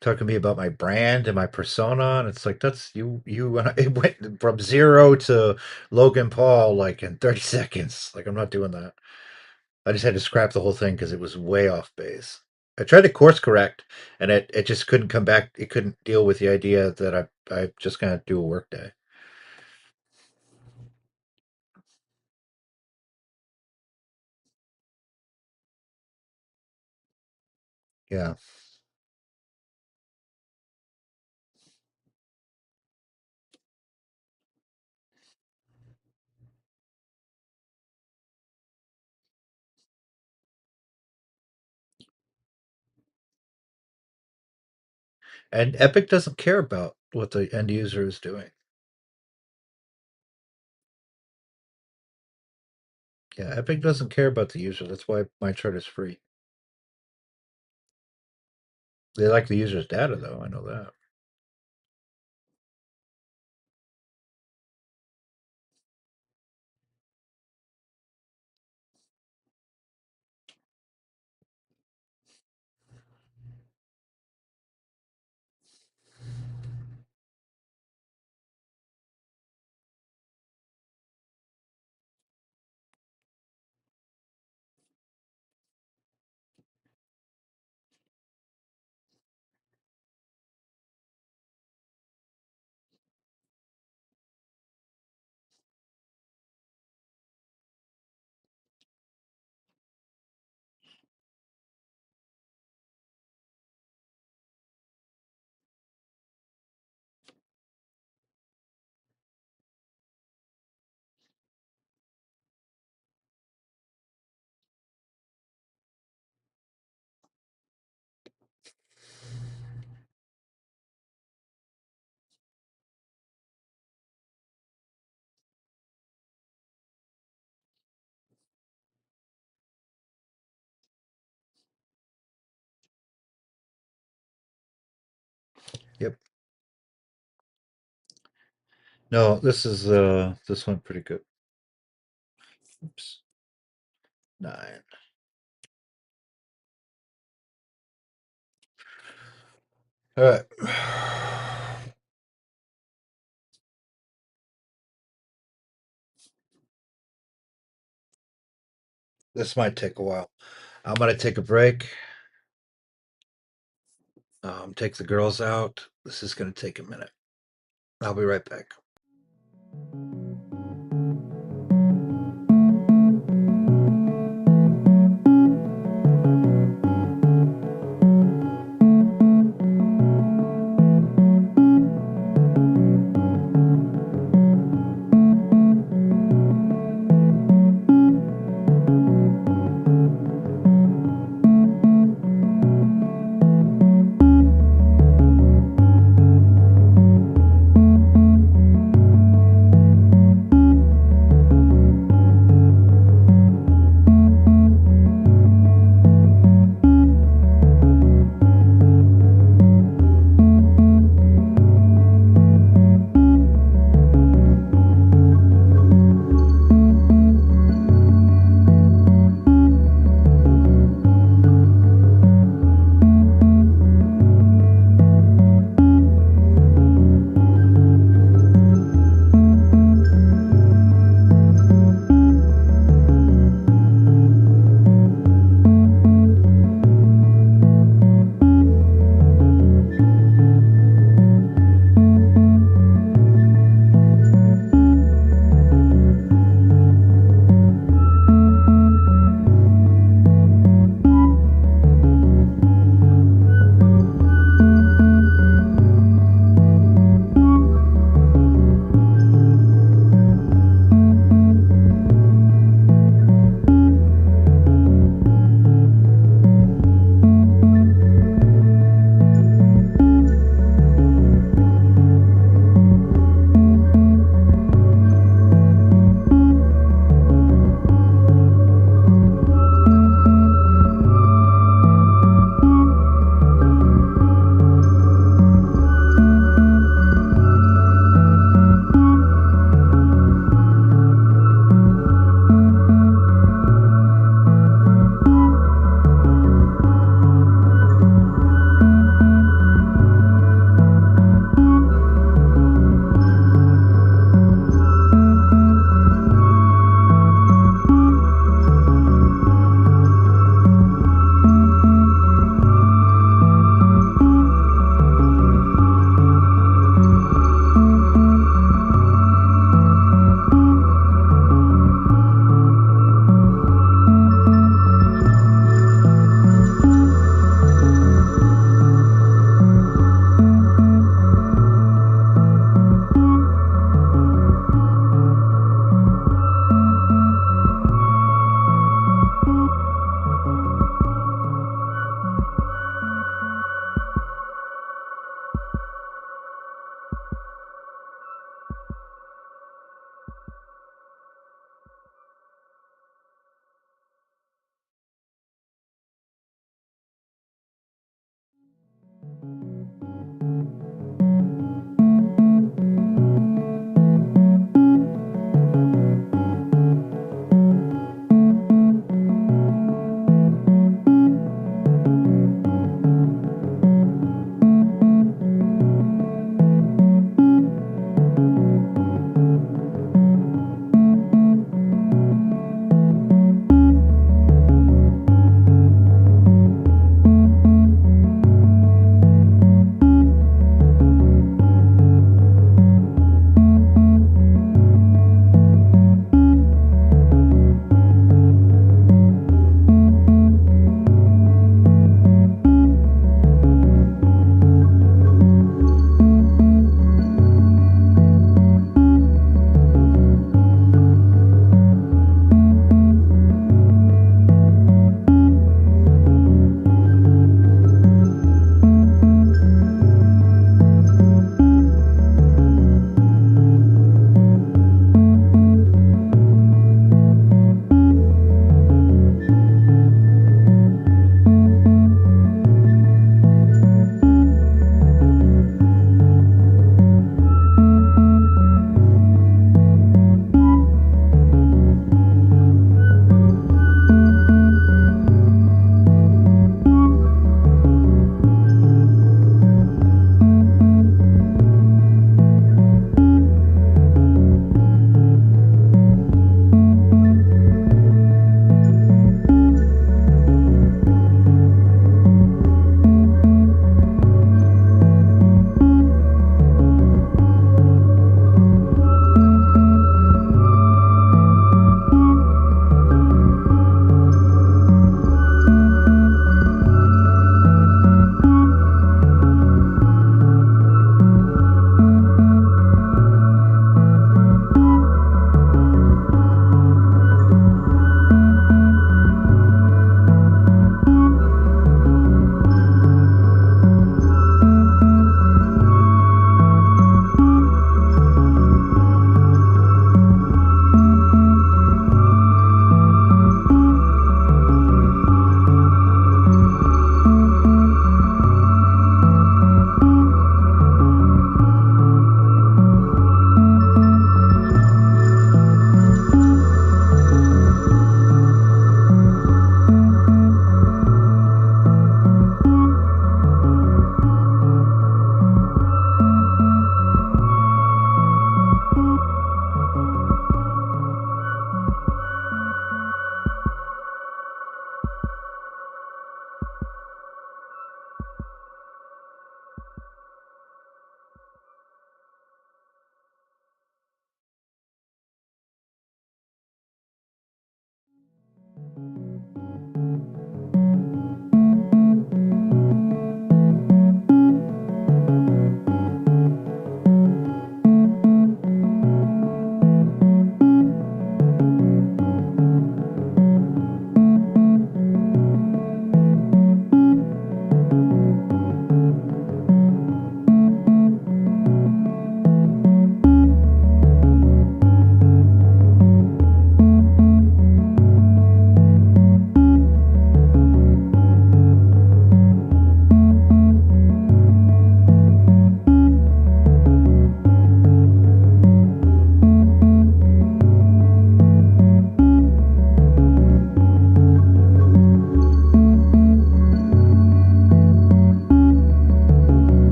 talking to me about my brand and my persona, and it's like that's you. And it went from 0 to Logan Paul like in 30 seconds. Like I'm not doing that. I just had to scrap the whole thing because it was way off base. I tried to course correct, and it just couldn't come back. It couldn't deal with the idea that I just gonna do a work day. Yeah, and Epic doesn't care about what the end user is doing. Yeah, Epic doesn't care about the user. That's why MyChart is free. They like the user's data, though. I know that. Yep. No, this went pretty good. Oops. 9. All right. This might take a while. I'm gonna take a break. Take the girls out. This is gonna take a minute. I'll be right back.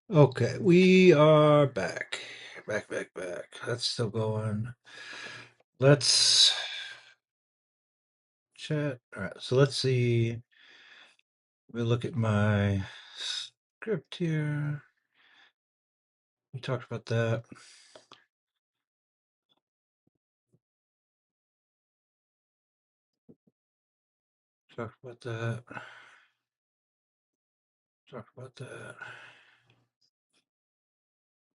Okay, we are back. Back. That's still going. Let's chat. All right, so let's see. We look at my script here. We talked about that. Talked about that. Talked about that.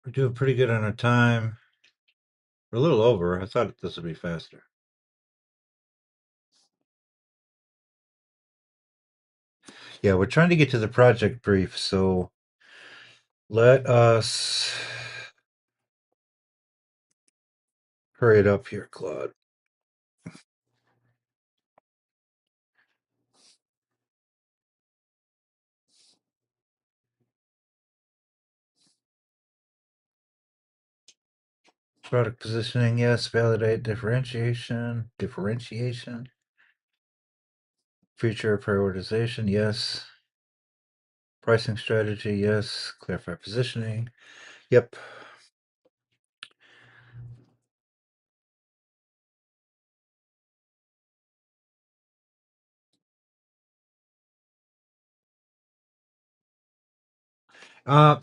We're doing pretty good on our time. We're a little over. I thought this would be faster. Yeah, we're trying to get to the project brief, so let us hurry it up here, Claude. Product positioning, yes. Validate differentiation. Feature prioritization, yes. Pricing strategy, yes. Clarify positioning. Yep.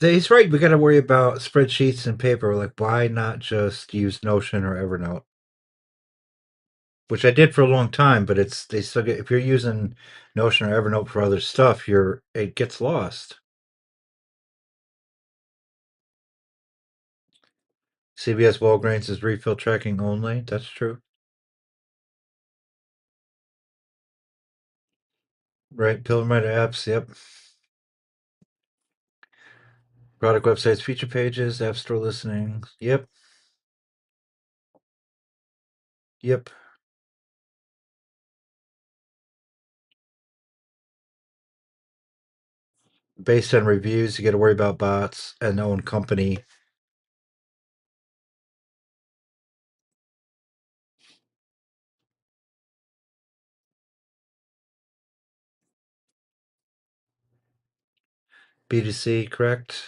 He's right. We got to worry about spreadsheets and paper. Like, why not just use Notion or Evernote? Which I did for a long time, but it's they still get if you're using Notion or Evernote for other stuff, it gets lost. CVS Walgreens is refill tracking only. That's true. Right. Pill Reminder apps. Yep. Product websites, feature pages, App Store listings. Yep. Yep. Based on reviews, you got to worry about bots and own company. B2C, correct?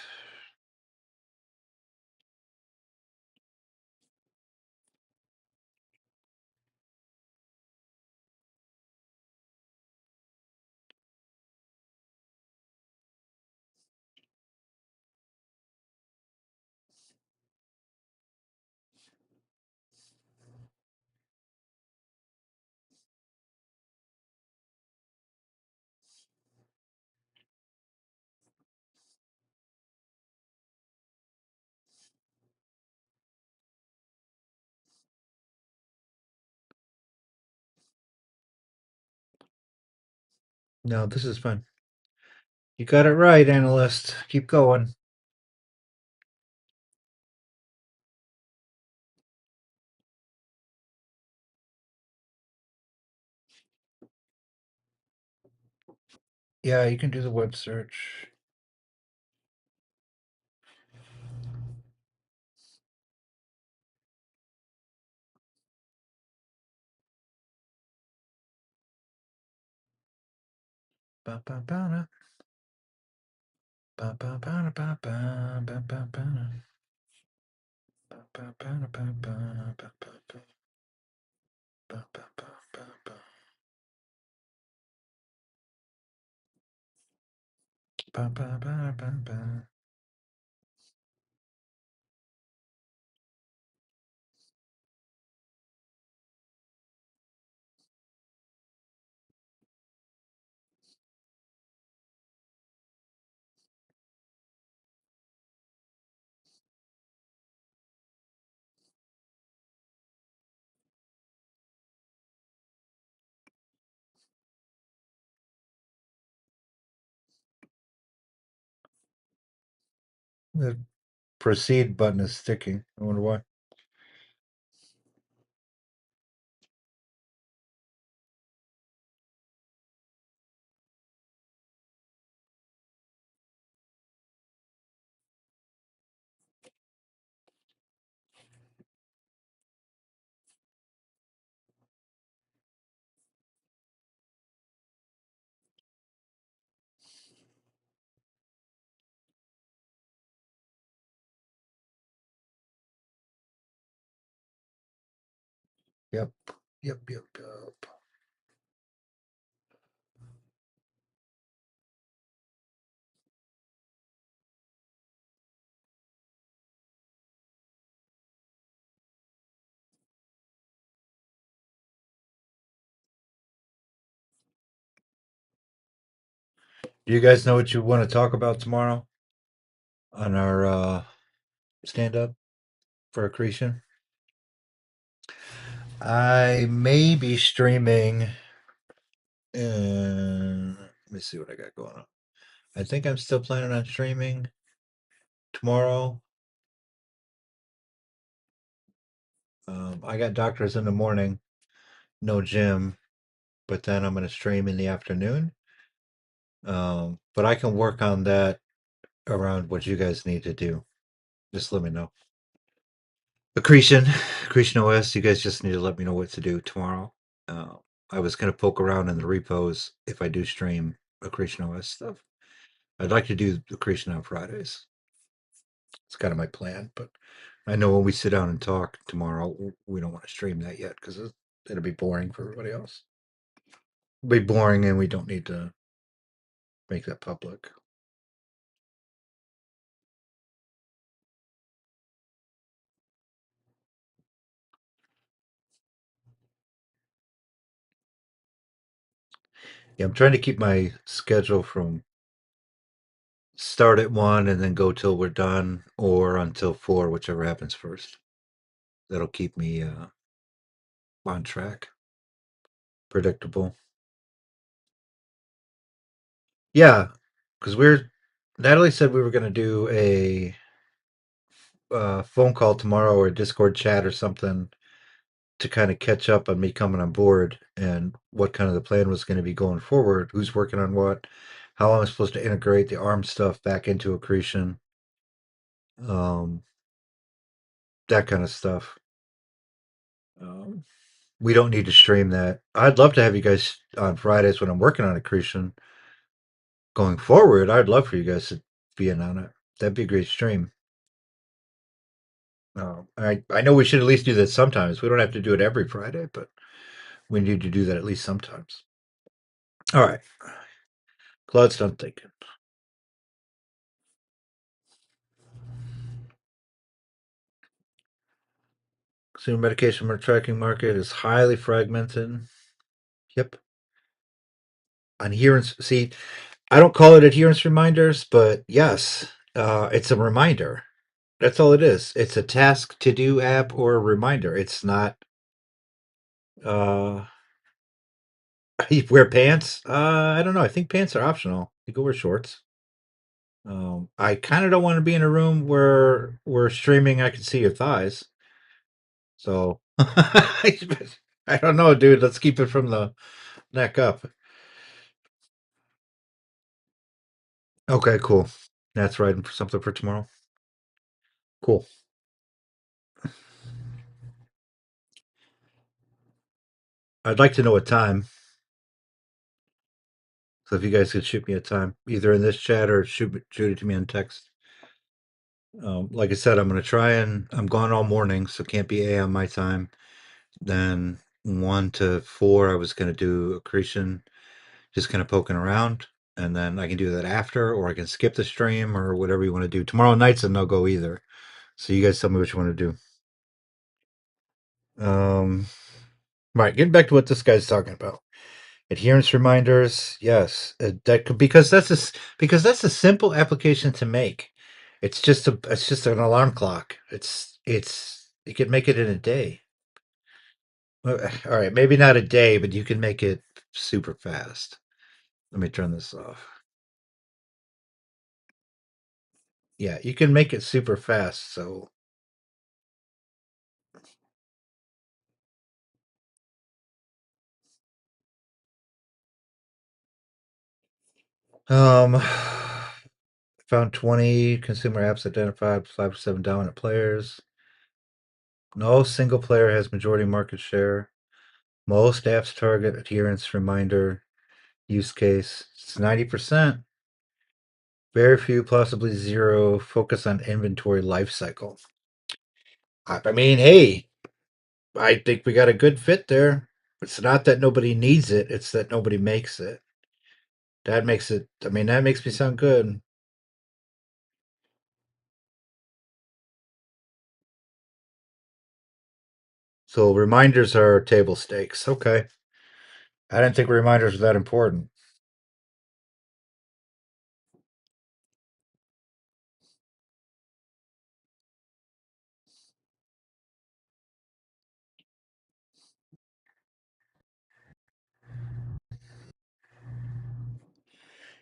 No, this is fun. You got it right, analyst. Keep going. Yeah, you can do the web search. Ba, ba, ba, da. Ba, ba, ba, da, ba, ba, ba, ba, ba, da. Ba, ba, ba, da, ba, ba, ba, ba, ba. Ba, ba, ba, ba, ba. Ba, ba, ba, ba, ba. The proceed button is sticking. I wonder why. Yep. Yep. Do you guys know what you want to talk about tomorrow on our stand up for accretion? I may be streaming. Let me see what I got going on. I think I'm still planning on streaming tomorrow. I got doctors in the morning, no gym, but then I'm going to stream in the afternoon. But I can work on that around what you guys need to do. Just let me know. Accretion, Accretion OS. You guys just need to let me know what to do tomorrow. Uh, I was going to poke around in the repos if I do stream Accretion OS stuff. I'd like to do Accretion on Fridays. It's kind of my plan, but I know when we sit down and talk tomorrow, we don't want to stream that yet because it'll be boring for everybody else. It'll be boring, and we don't need to make that public. Yeah, I'm trying to keep my schedule from start at 1 and then go till we're done, or until 4, whichever happens first. That'll keep me on track, predictable. Yeah, because Natalie said we were going to do a phone call tomorrow or a Discord chat or something to kind of catch up on me coming on board and what kind of the plan was going to be going forward, who's working on what, how I'm supposed to integrate the ARM stuff back into accretion, um, that kind of stuff. Um, we don't need to stream that. I'd love to have you guys on Fridays when I'm working on accretion. Going forward, I'd love for you guys to be in on it. That'd be a great stream. I know we should at least do that sometimes. We don't have to do it every Friday, but we need to do that at least sometimes. All right. Claude's done thinking. Consumer medication tracking market is highly fragmented. Yep. Adherence. See, I don't call it adherence reminders, but yes, it's a reminder. That's all it is. It's a task to do app or a reminder. It's not. Uh, you wear pants? I don't know. I think pants are optional. You can wear shorts. I kind of don't want to be in a room where we're streaming. I can see your thighs. So I don't know, dude. Let's keep it from the neck up. Okay, cool. That's right. Something for tomorrow. Cool. I'd like to know a time. So if you guys could shoot me a time, either in this chat or shoot it to me on text. Like I said, I'm going to try and I'm gone all morning, so can't be a on my time. Then 1 to 4, I was going to do accretion, just kind of poking around, and then I can do that after, or I can skip the stream or whatever you want to do. Tomorrow night's a no go either. So you guys tell me what you want to do. Right, getting back to what this guy's talking about. Adherence reminders, yes, that could because that's a simple application to make. It's just an alarm clock. It's you can make it in a day. All right, maybe not a day, but you can make it super fast. Let me turn this off. Yeah, you can make it super fast. So, um, found 20 consumer apps identified, 5 to 7 dominant players. No single player has majority market share. Most apps target adherence reminder use case. It's 90%. Very few, possibly zero, focus on inventory life cycle. I mean, hey, I think we got a good fit there. It's not that nobody needs it, it's that nobody makes it. That makes it, I mean, that makes me sound good. So reminders are table stakes. Okay. I didn't think reminders were that important.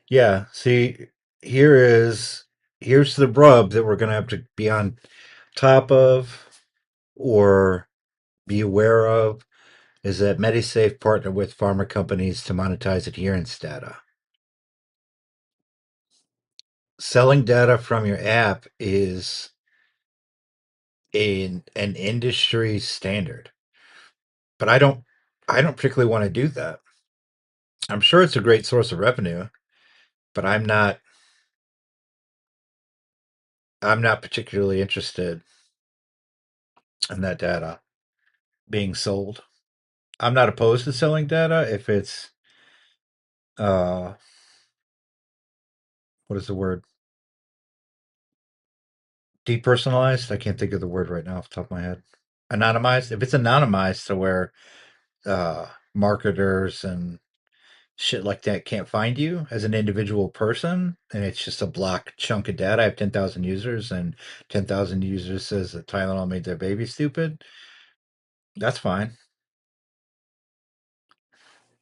Yeah. See, here is here's the rub that we're gonna have to be on top of or be aware of is that Medisafe partner with pharma companies to monetize adherence data. Selling data from your app is an industry standard, but I don't particularly want to do that. I'm sure it's a great source of revenue, but I'm not particularly interested in that data being sold. I'm not opposed to selling data if it's uh what is the word? Depersonalized. I can't think of the word right now off the top of my head. Anonymized. If it's anonymized to where marketers and shit like that can't find you as an individual person, and it's just a block chunk of data. I have 10,000 users, and 10,000 users says that Tylenol made their baby stupid. That's fine,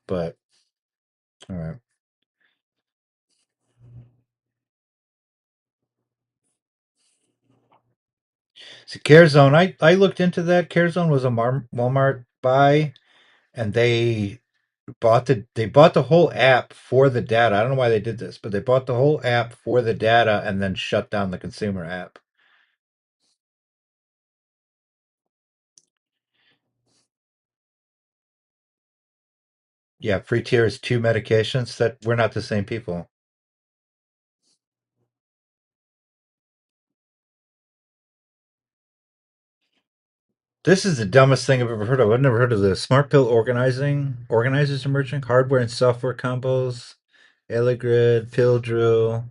but all right. So CareZone, I looked into that. CareZone was a Walmart buy, and they bought the whole app for the data. I don't know why they did this, but they bought the whole app for the data and then shut down the consumer app. Yeah, free tier is two medications. That we're not the same people. This is the dumbest thing I've ever heard of. I've never heard of this. Smart pill organizers emerging, hardware and software combos, Eligrid, pill drill.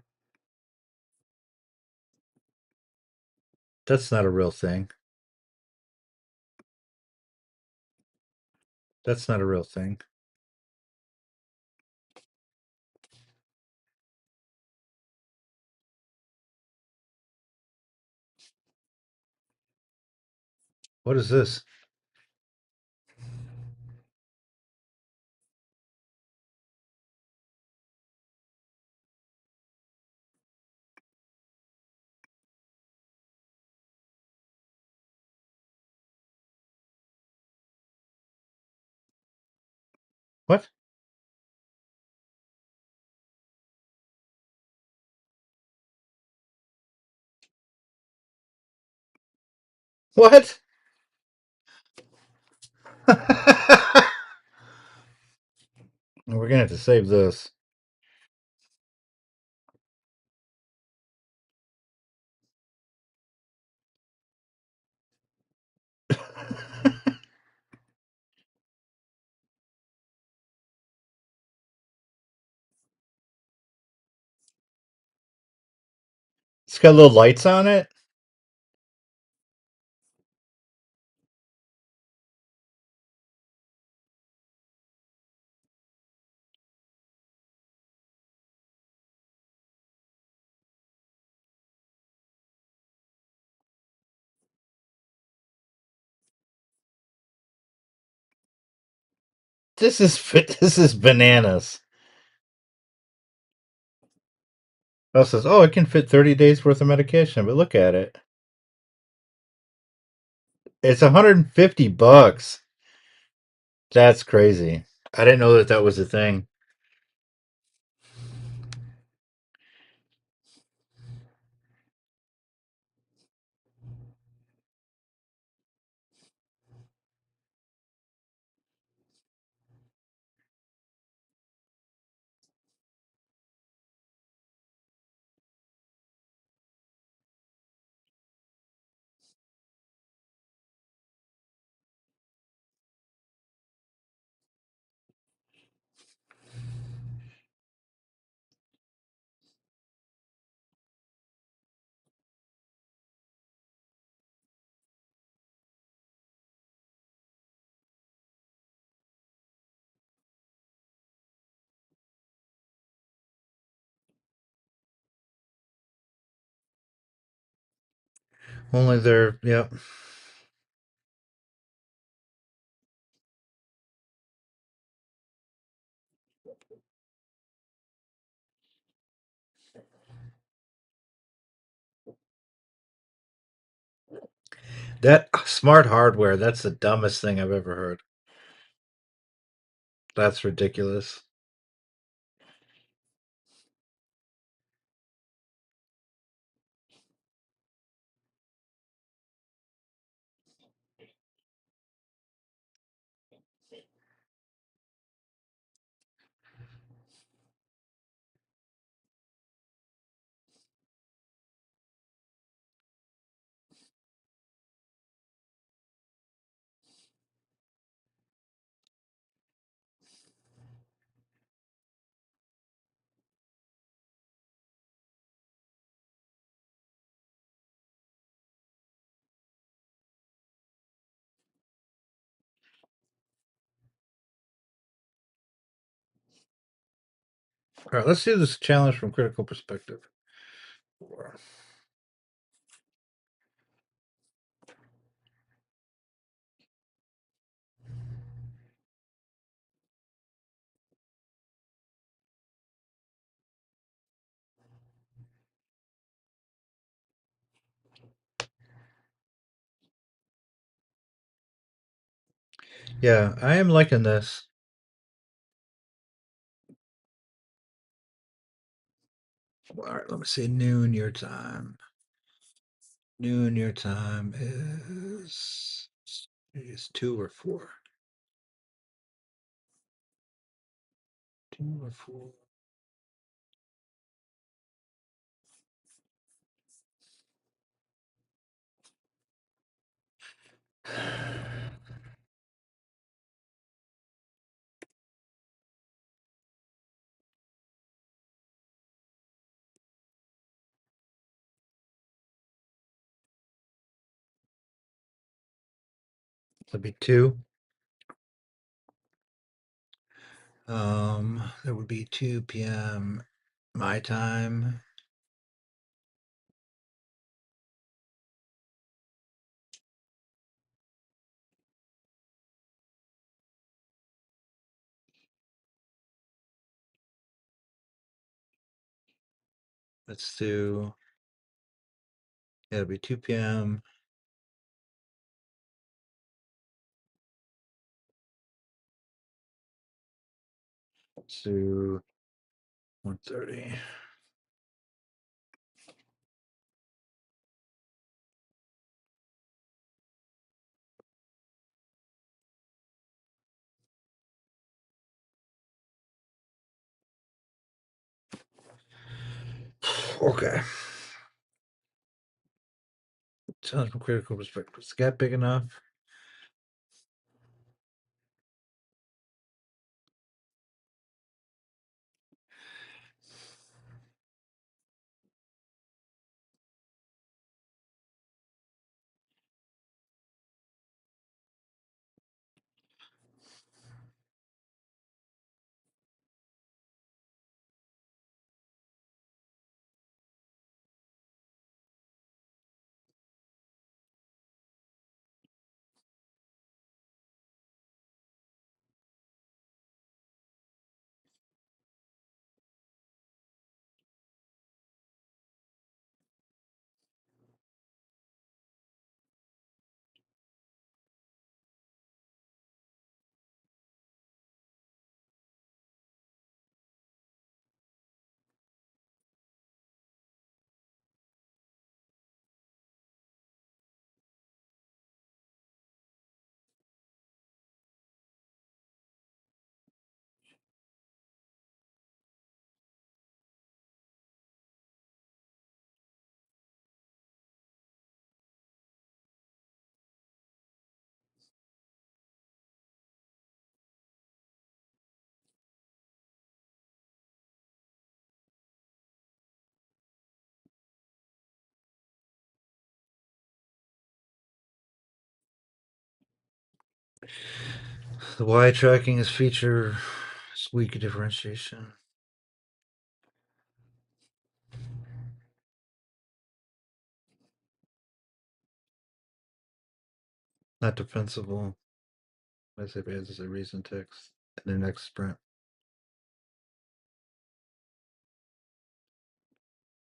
That's not a real thing. That's not a real thing. What is this? What? What? We're gonna have to save this. It's got little lights on it. This is this is bananas. Oh, it says, oh, it can fit 30 days worth of medication, but look at it. It's $150. That's crazy. I didn't know that that was a thing. Only they're, yeah. That smart hardware, that's the dumbest thing I've ever heard. That's ridiculous. All right, let's do this challenge from critical perspective. Yeah, I am liking this. All right, let me see. Noon your time. Noon your time is 2 or 4. 2 or 4. That'd be 2. That would be 2 p.m. my time. Let's do. It'll be 2 p.m. Let's do 1:30. Okay. Sounds from critical perspective. Is the gap big enough? The Y tracking is feature weak differentiation. Not defensible. Medisafe adds a reason text in the next sprint.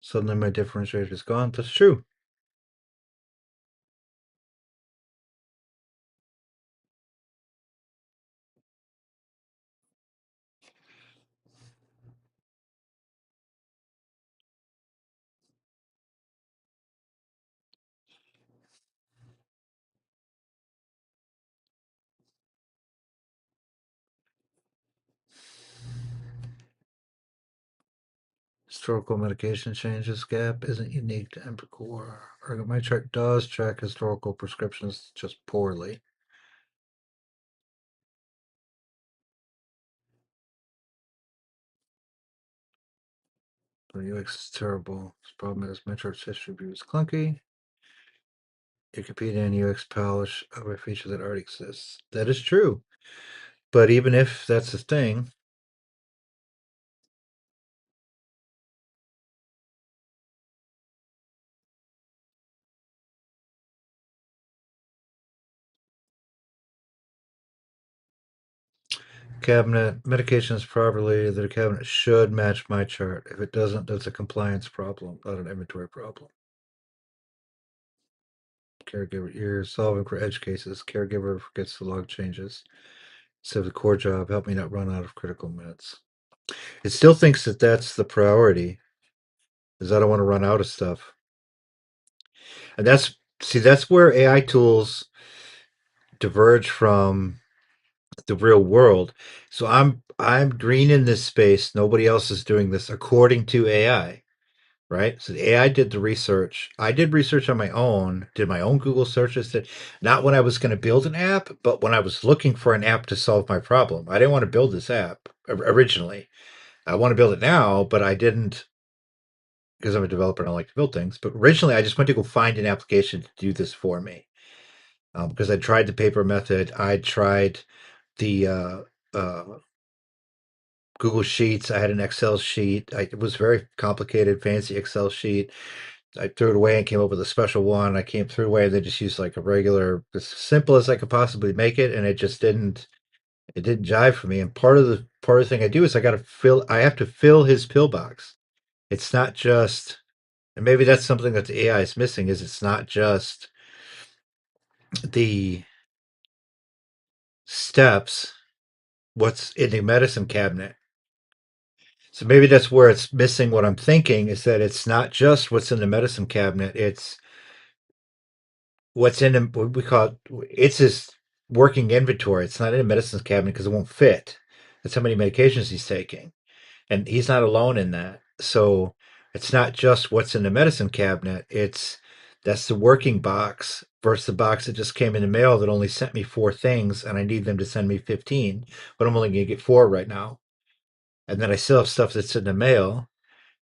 Suddenly my differentiator is gone. That's true. Historical medication changes gap isn't unique to EmberCore. MyChart does track historical prescriptions just poorly. The UX is terrible. The problem is MyChart's history view is clunky. You compete in UX polish of a feature that already exists. That is true. But even if that's the thing, cabinet medications properly, the cabinet should match MyChart. If it doesn't, that's a compliance problem, not an inventory problem. Caregiver, you're solving for edge cases. Caregiver forgets to log changes. So the core job, help me not run out of critical minutes. It still thinks that that's the priority, is I don't want to run out of stuff. And that's where AI tools diverge from the real world. So I'm green in this space. Nobody else is doing this according to AI, right? So the AI did the research. I did research on my own, did my own Google searches. That not when I was going to build an app, but when I was looking for an app to solve my problem. I didn't want to build this app originally. I want to build it now, but I didn't because I'm a developer and I like to build things. But originally, I just went to go find an application to do this for me because I tried the paper method. I tried the uh, Google Sheets. I had an Excel sheet. It was very complicated, fancy Excel sheet. I threw it away and came up with a special one. I came through away and they just used like a regular, as simple as I could possibly make it, and it just didn't. It didn't jive for me. And part of the thing I do is I have to fill his pillbox. It's not just, and maybe that's something that the AI is missing, is it's not just the steps, what's in the medicine cabinet. So maybe that's where it's missing what I'm thinking, is that it's not just what's in the medicine cabinet, it's what's in what we call it, it's his working inventory. It's not in a medicine cabinet because it won't fit. That's how many medications he's taking. And he's not alone in that. So it's not just what's in the medicine cabinet, it's that's the working box versus the box that just came in the mail that only sent me 4 things and I need them to send me 15, but I'm only going to get 4 right now. And then I still have stuff that's in the mail.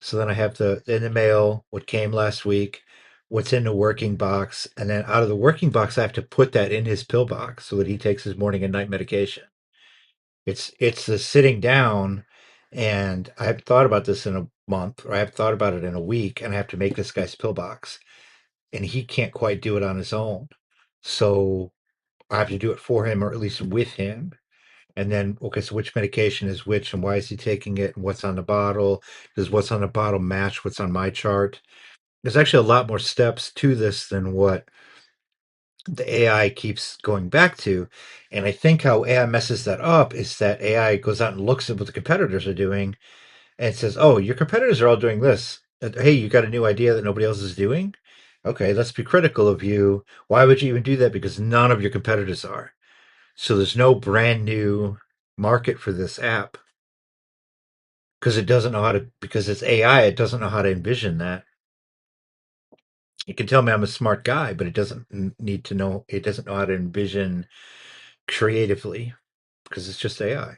So then I have the in the mail, what came last week, what's in the working box, and then out of the working box, I have to put that in his pill box so that he takes his morning and night medication. It's the sitting down, and I have thought about this in a month, or I have thought about it in a week, and I have to make this guy's pill box, and he can't quite do it on his own. So I have to do it for him, or at least with him. And then, okay, so which medication is which, and why is he taking it, and what's on the bottle? Does what's on the bottle match what's on my chart? There's actually a lot more steps to this than what the AI keeps going back to. And I think how AI messes that up is that AI goes out and looks at what the competitors are doing and says, oh, your competitors are all doing this. Hey, you got a new idea that nobody else is doing? Okay, let's be critical of you. Why would you even do that? Because none of your competitors are. So there's no brand new market for this app because it doesn't know how to, because it's AI, it doesn't know how to envision that. You can tell me I'm a smart guy, but it doesn't need to know, it doesn't know how to envision creatively because it's just AI.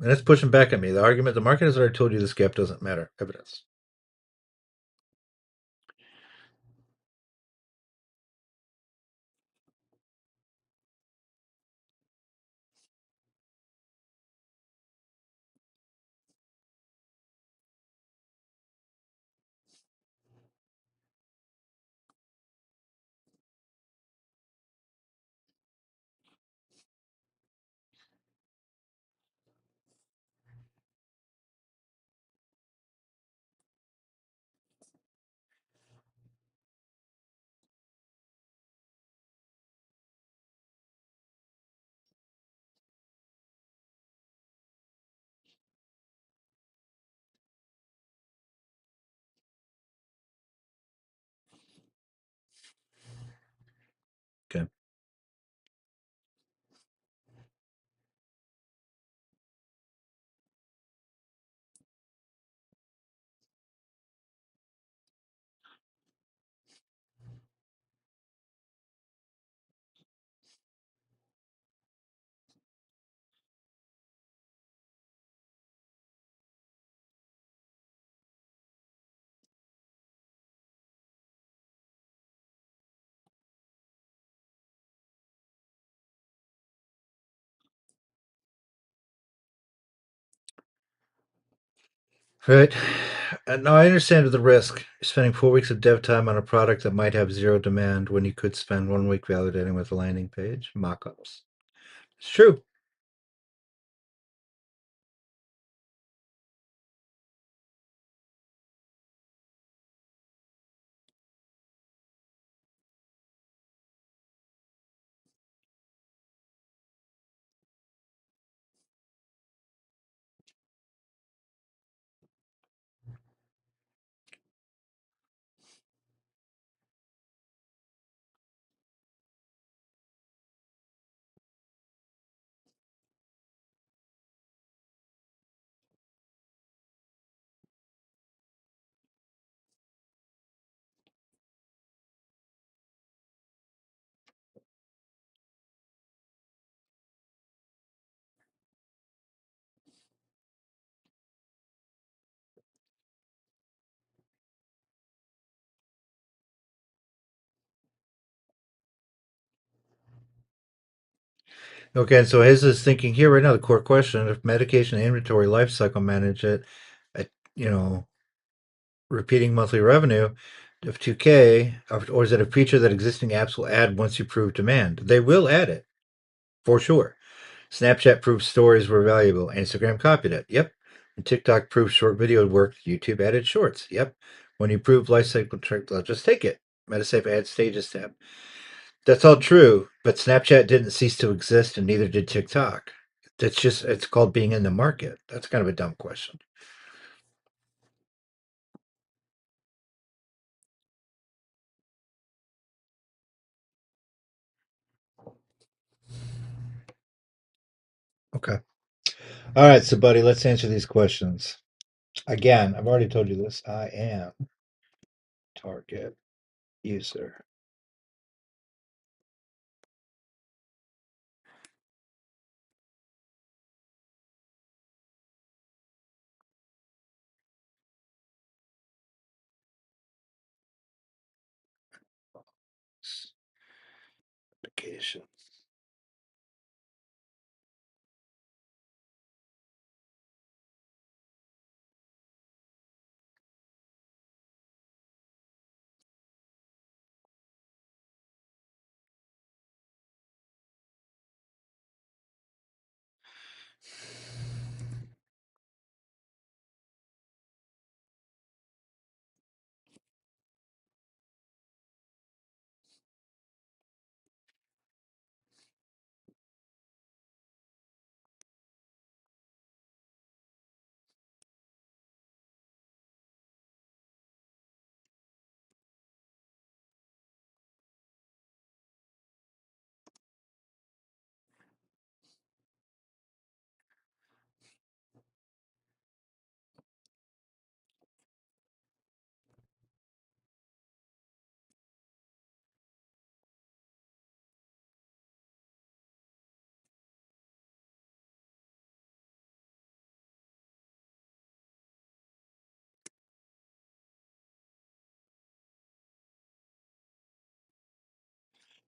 And that's pushing back at me. The argument, the market has already told you this gap doesn't matter. Evidence. Right. No, I understand the risk. You're spending 4 weeks of dev time on a product that might have zero demand when you could spend 1 week validating with a landing page, mock-ups. It's true. Okay, so his is thinking here right now, the core question, if medication inventory lifecycle manage it at, repeating monthly revenue of 2K, or is it a feature that existing apps will add once you prove demand? They will add it, for sure. Snapchat proved stories were valuable. Instagram copied it. Yep. And TikTok proved short video worked. YouTube added shorts. Yep. When you prove lifecycle trick, just take it. Medisafe add stages tab. That's all true, but Snapchat didn't cease to exist, and neither did TikTok. It's called being in the market. That's kind of a dumb question. Okay. All right, so buddy, let's answer these questions. Again, I've already told you this. I am target user. Application.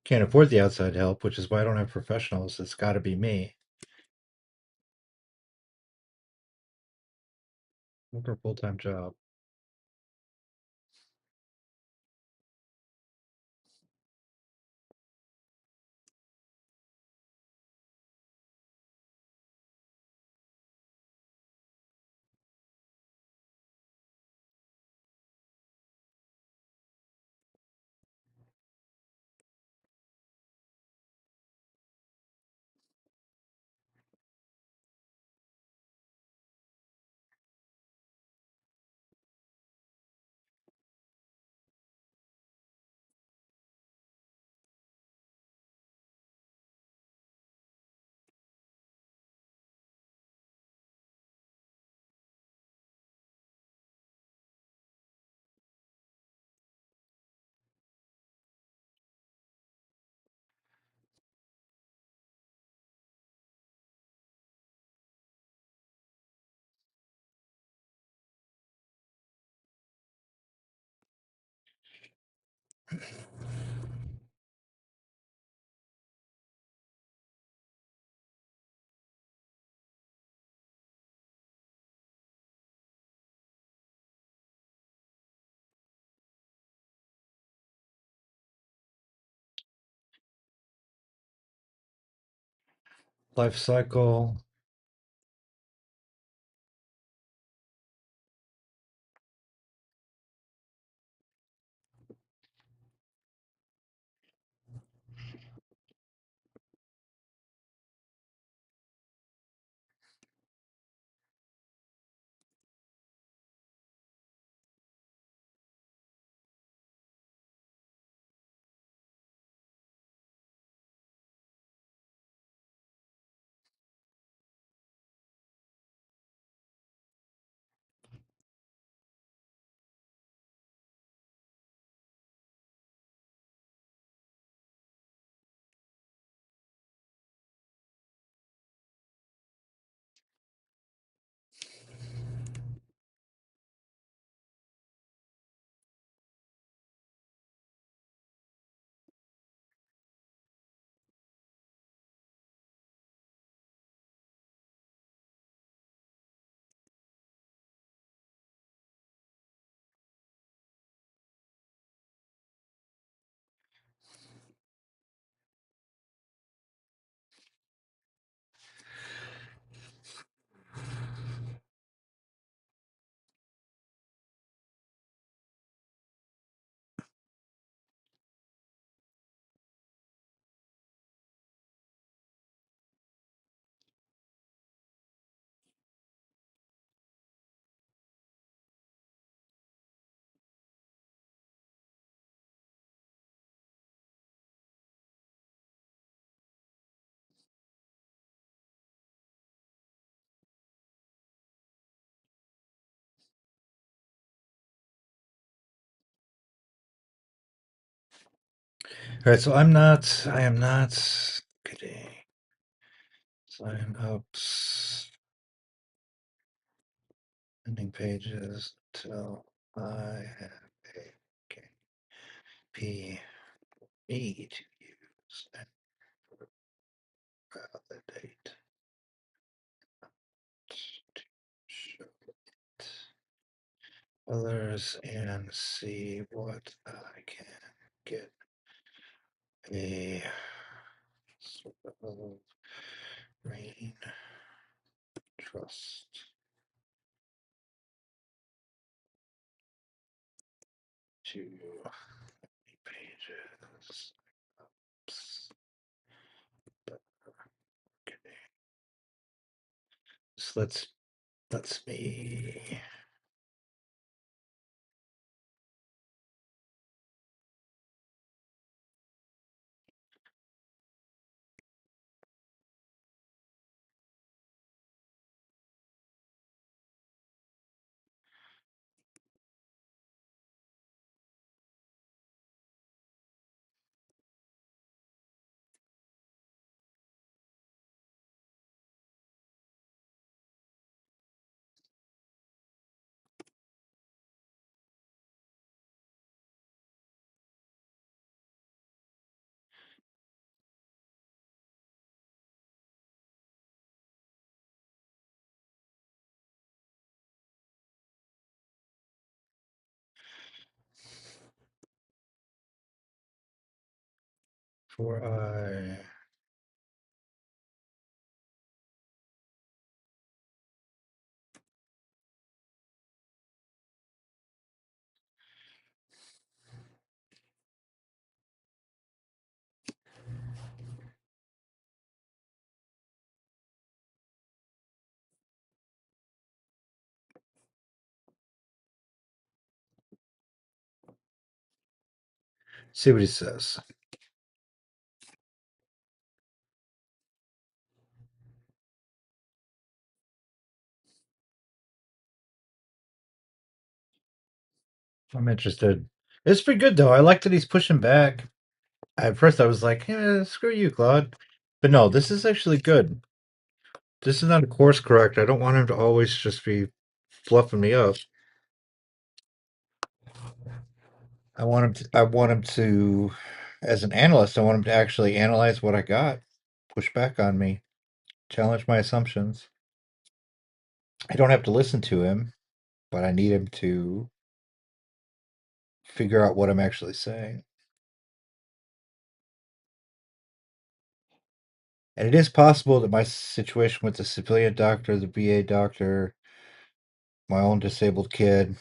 Can't afford the outside help, which is why I don't have professionals. It's got to be me. Look for a full time job. life cycle. All right, so I am not getting sign ups, ending pages until I have a KP me to use and validate to show it others and see what I can get a sort of brain trust to pages. Oops. Okay. So let's me for I see what he says. I'm interested. It's pretty good though. I like that he's pushing back. At first, I was like, "Screw you, Claude," but no, this is actually good. This is not a course correct. I don't want him to always just be fluffing me up. I want him to. I want him to, as an analyst, I want him to actually analyze what I got, push back on me, challenge my assumptions. I don't have to listen to him, but I need him to figure out what I'm actually saying. And it is possible that my situation with the civilian doctor, the VA doctor, my own disabled kid,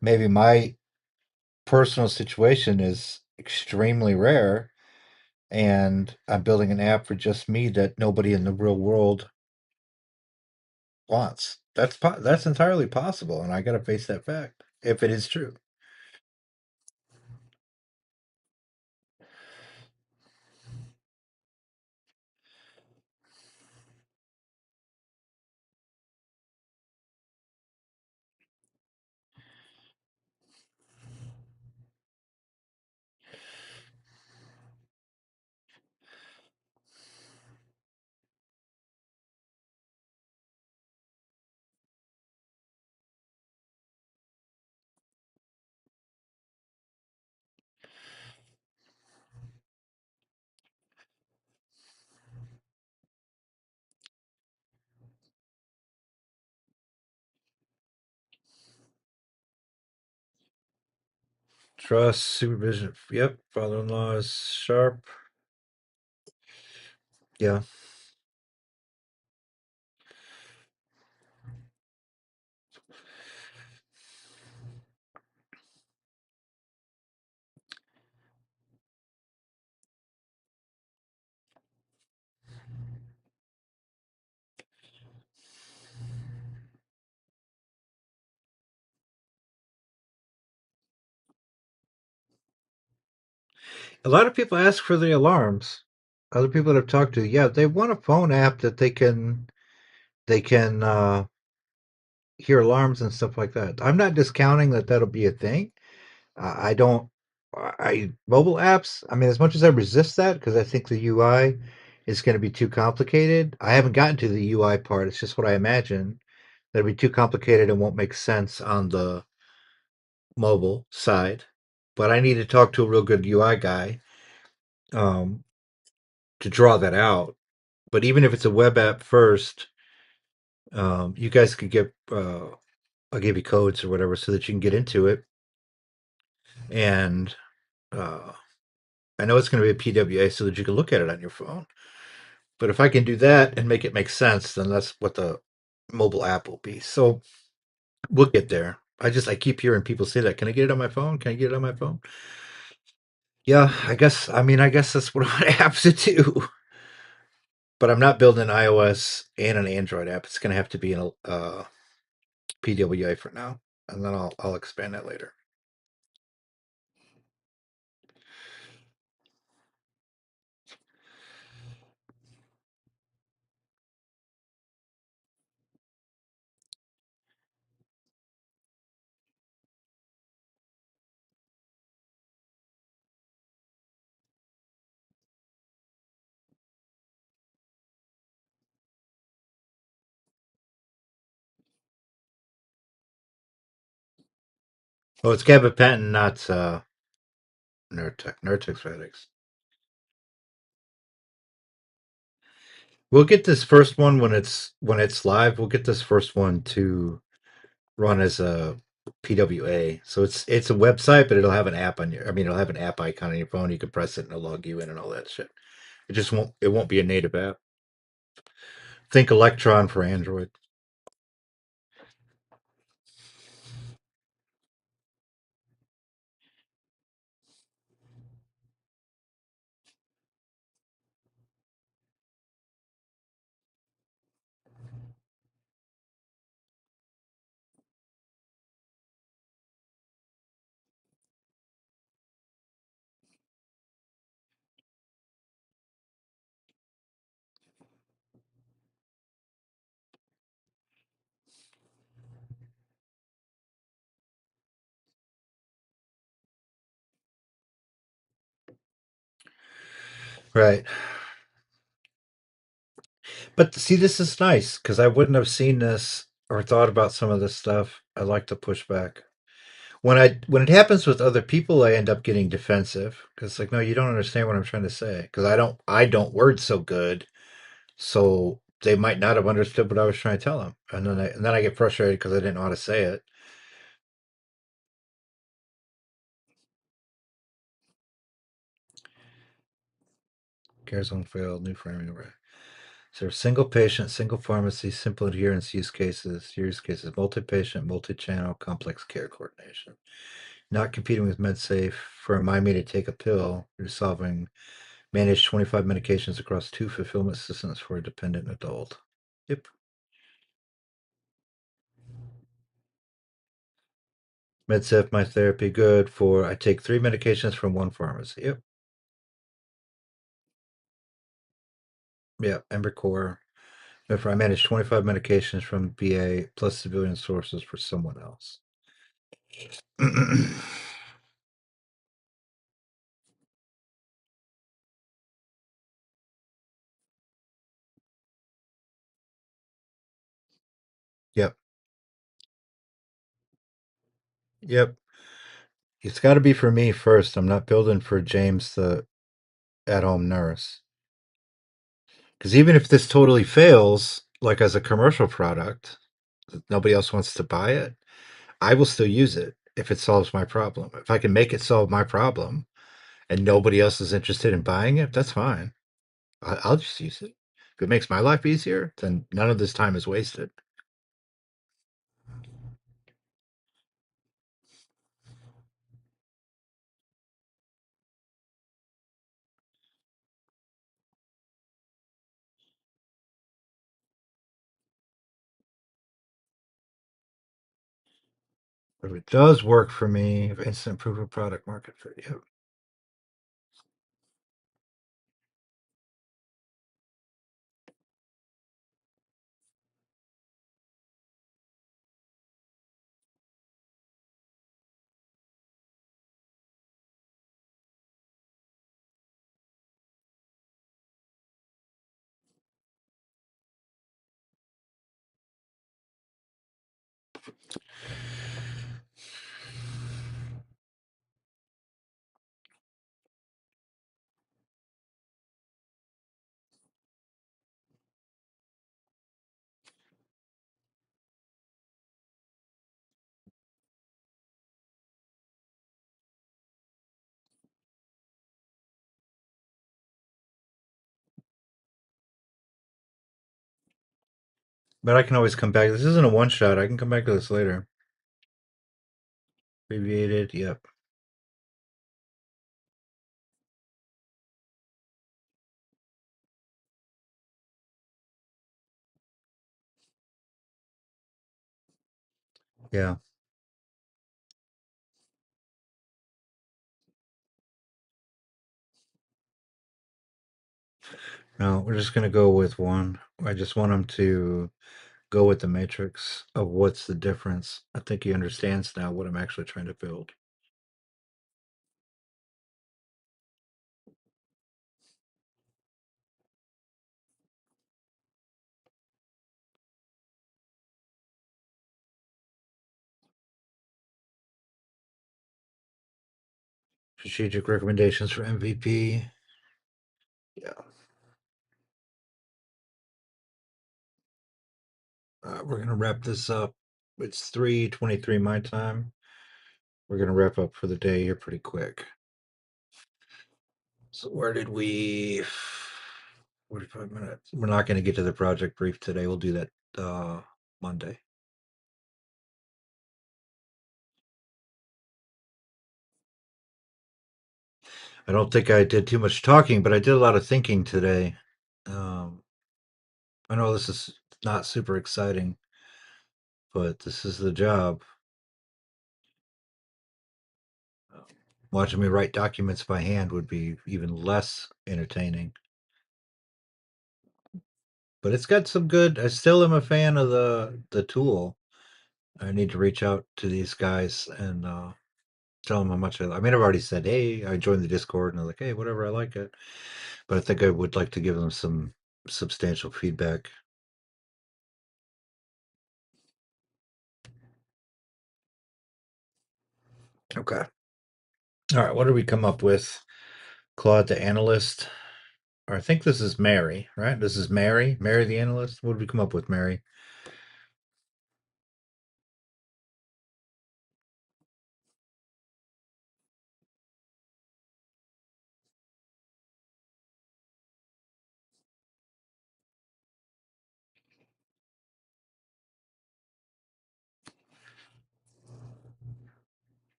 maybe my personal situation is extremely rare, and I'm building an app for just me that nobody in the real world wants. That's entirely possible, and I got to face that fact if it is true. Trust, supervision. Yep, father-in-law is sharp. Yeah. A lot of people ask for the alarms. Other people that I've talked to, yeah, they want a phone app that they can hear alarms and stuff like that. I'm not discounting that that'll be a thing. I don't. I mobile apps. I mean, as much as I resist that because I think the UI is going to be too complicated. I haven't gotten to the UI part. It's just what I imagine. That'll be too complicated and won't make sense on the mobile side. But I need to talk to a real good UI guy um, to draw that out. But even if it's a web app first, you guys could get. I'll give you codes or whatever so that you can get into it. And uh, I know it's going to be a PWA so that you can look at it on your phone. But if I can do that and make it make sense, then that's what the mobile app will be. So we'll get there. I keep hearing people say that. Can I get it on my phone? Can I get it on my phone? Yeah, I guess that's what I have to do. But I'm not building an iOS and an Android app. It's going to have to be in a PWA for now, and then I'll expand that later. Oh, it's Gavin Penton, not Nurtec. Nurtec's Radix. We'll get this first one when it's live. We'll get this first one to run as a PWA. So it's a website, but it'll have an app on your. I mean, it'll have an app icon on your phone. You can press it and it'll log you in and all that shit. It just won't. It won't be a native app. Think Electron for Android. Right. But see, this is nice because I wouldn't have seen this or thought about some of this stuff. I like to push back. When it happens with other people, I end up getting defensive because like, no, you don't understand what I'm trying to say because I don't word so good, so they might not have understood what I was trying to tell them, and then I get frustrated because I didn't know how to say it. CareZone failed. New framing. So single patient, single pharmacy, simple adherence use cases, multi-patient, multi-channel, complex care coordination. Not competing with Medisafe for a me to take a pill. You're solving manage 25 medications across 2 fulfillment systems for a dependent adult. Yep. Medsafe, my therapy, good for I take 3 medications from 1 pharmacy. Yep. Yeah. EmberCore. Therefore, I manage 25 medications from BA plus civilian sources for someone else. Yep. Yep. It's got to be for me first. I'm not building for James, the at home nurse. Because even if this totally fails, like as a commercial product, nobody else wants to buy it, I will still use it if it solves my problem. If I can make it solve my problem and nobody else is interested in buying it, that's fine. I'll just use it. If it makes my life easier, then none of this time is wasted. If it does work for me, if instant proof of product market fit, yeah. But I can always come back. This isn't a one shot. I can come back to this later. Abbreviated, yep. Yeah. No, we're just gonna go with one. I just want him to go with the matrix of what's the difference. I think he understands now what I'm actually trying to build. Strategic recommendations for MVP. Yeah. We're gonna wrap this up. It's 3:23 my time. We're gonna wrap up for the day here pretty quick. So where did we? 45 minutes. We're not going to get to the project brief today. We'll do that Monday. I don't think I did too much talking, but I did a lot of thinking today. Um, I know this is not super exciting, but this is the job. Watching me write documents by hand would be even less entertaining. But it's got some good. I still am a fan of the tool. I need to reach out to these guys and tell them how much I mean, I've already said, hey, I joined the Discord, and they're like, hey, whatever, I like it. But I think I would like to give them some substantial feedback. Okay. All right. What did we come up with? Claude the analyst. Or I think this is Mary, right? This is Mary. Mary the analyst. What did we come up with, Mary?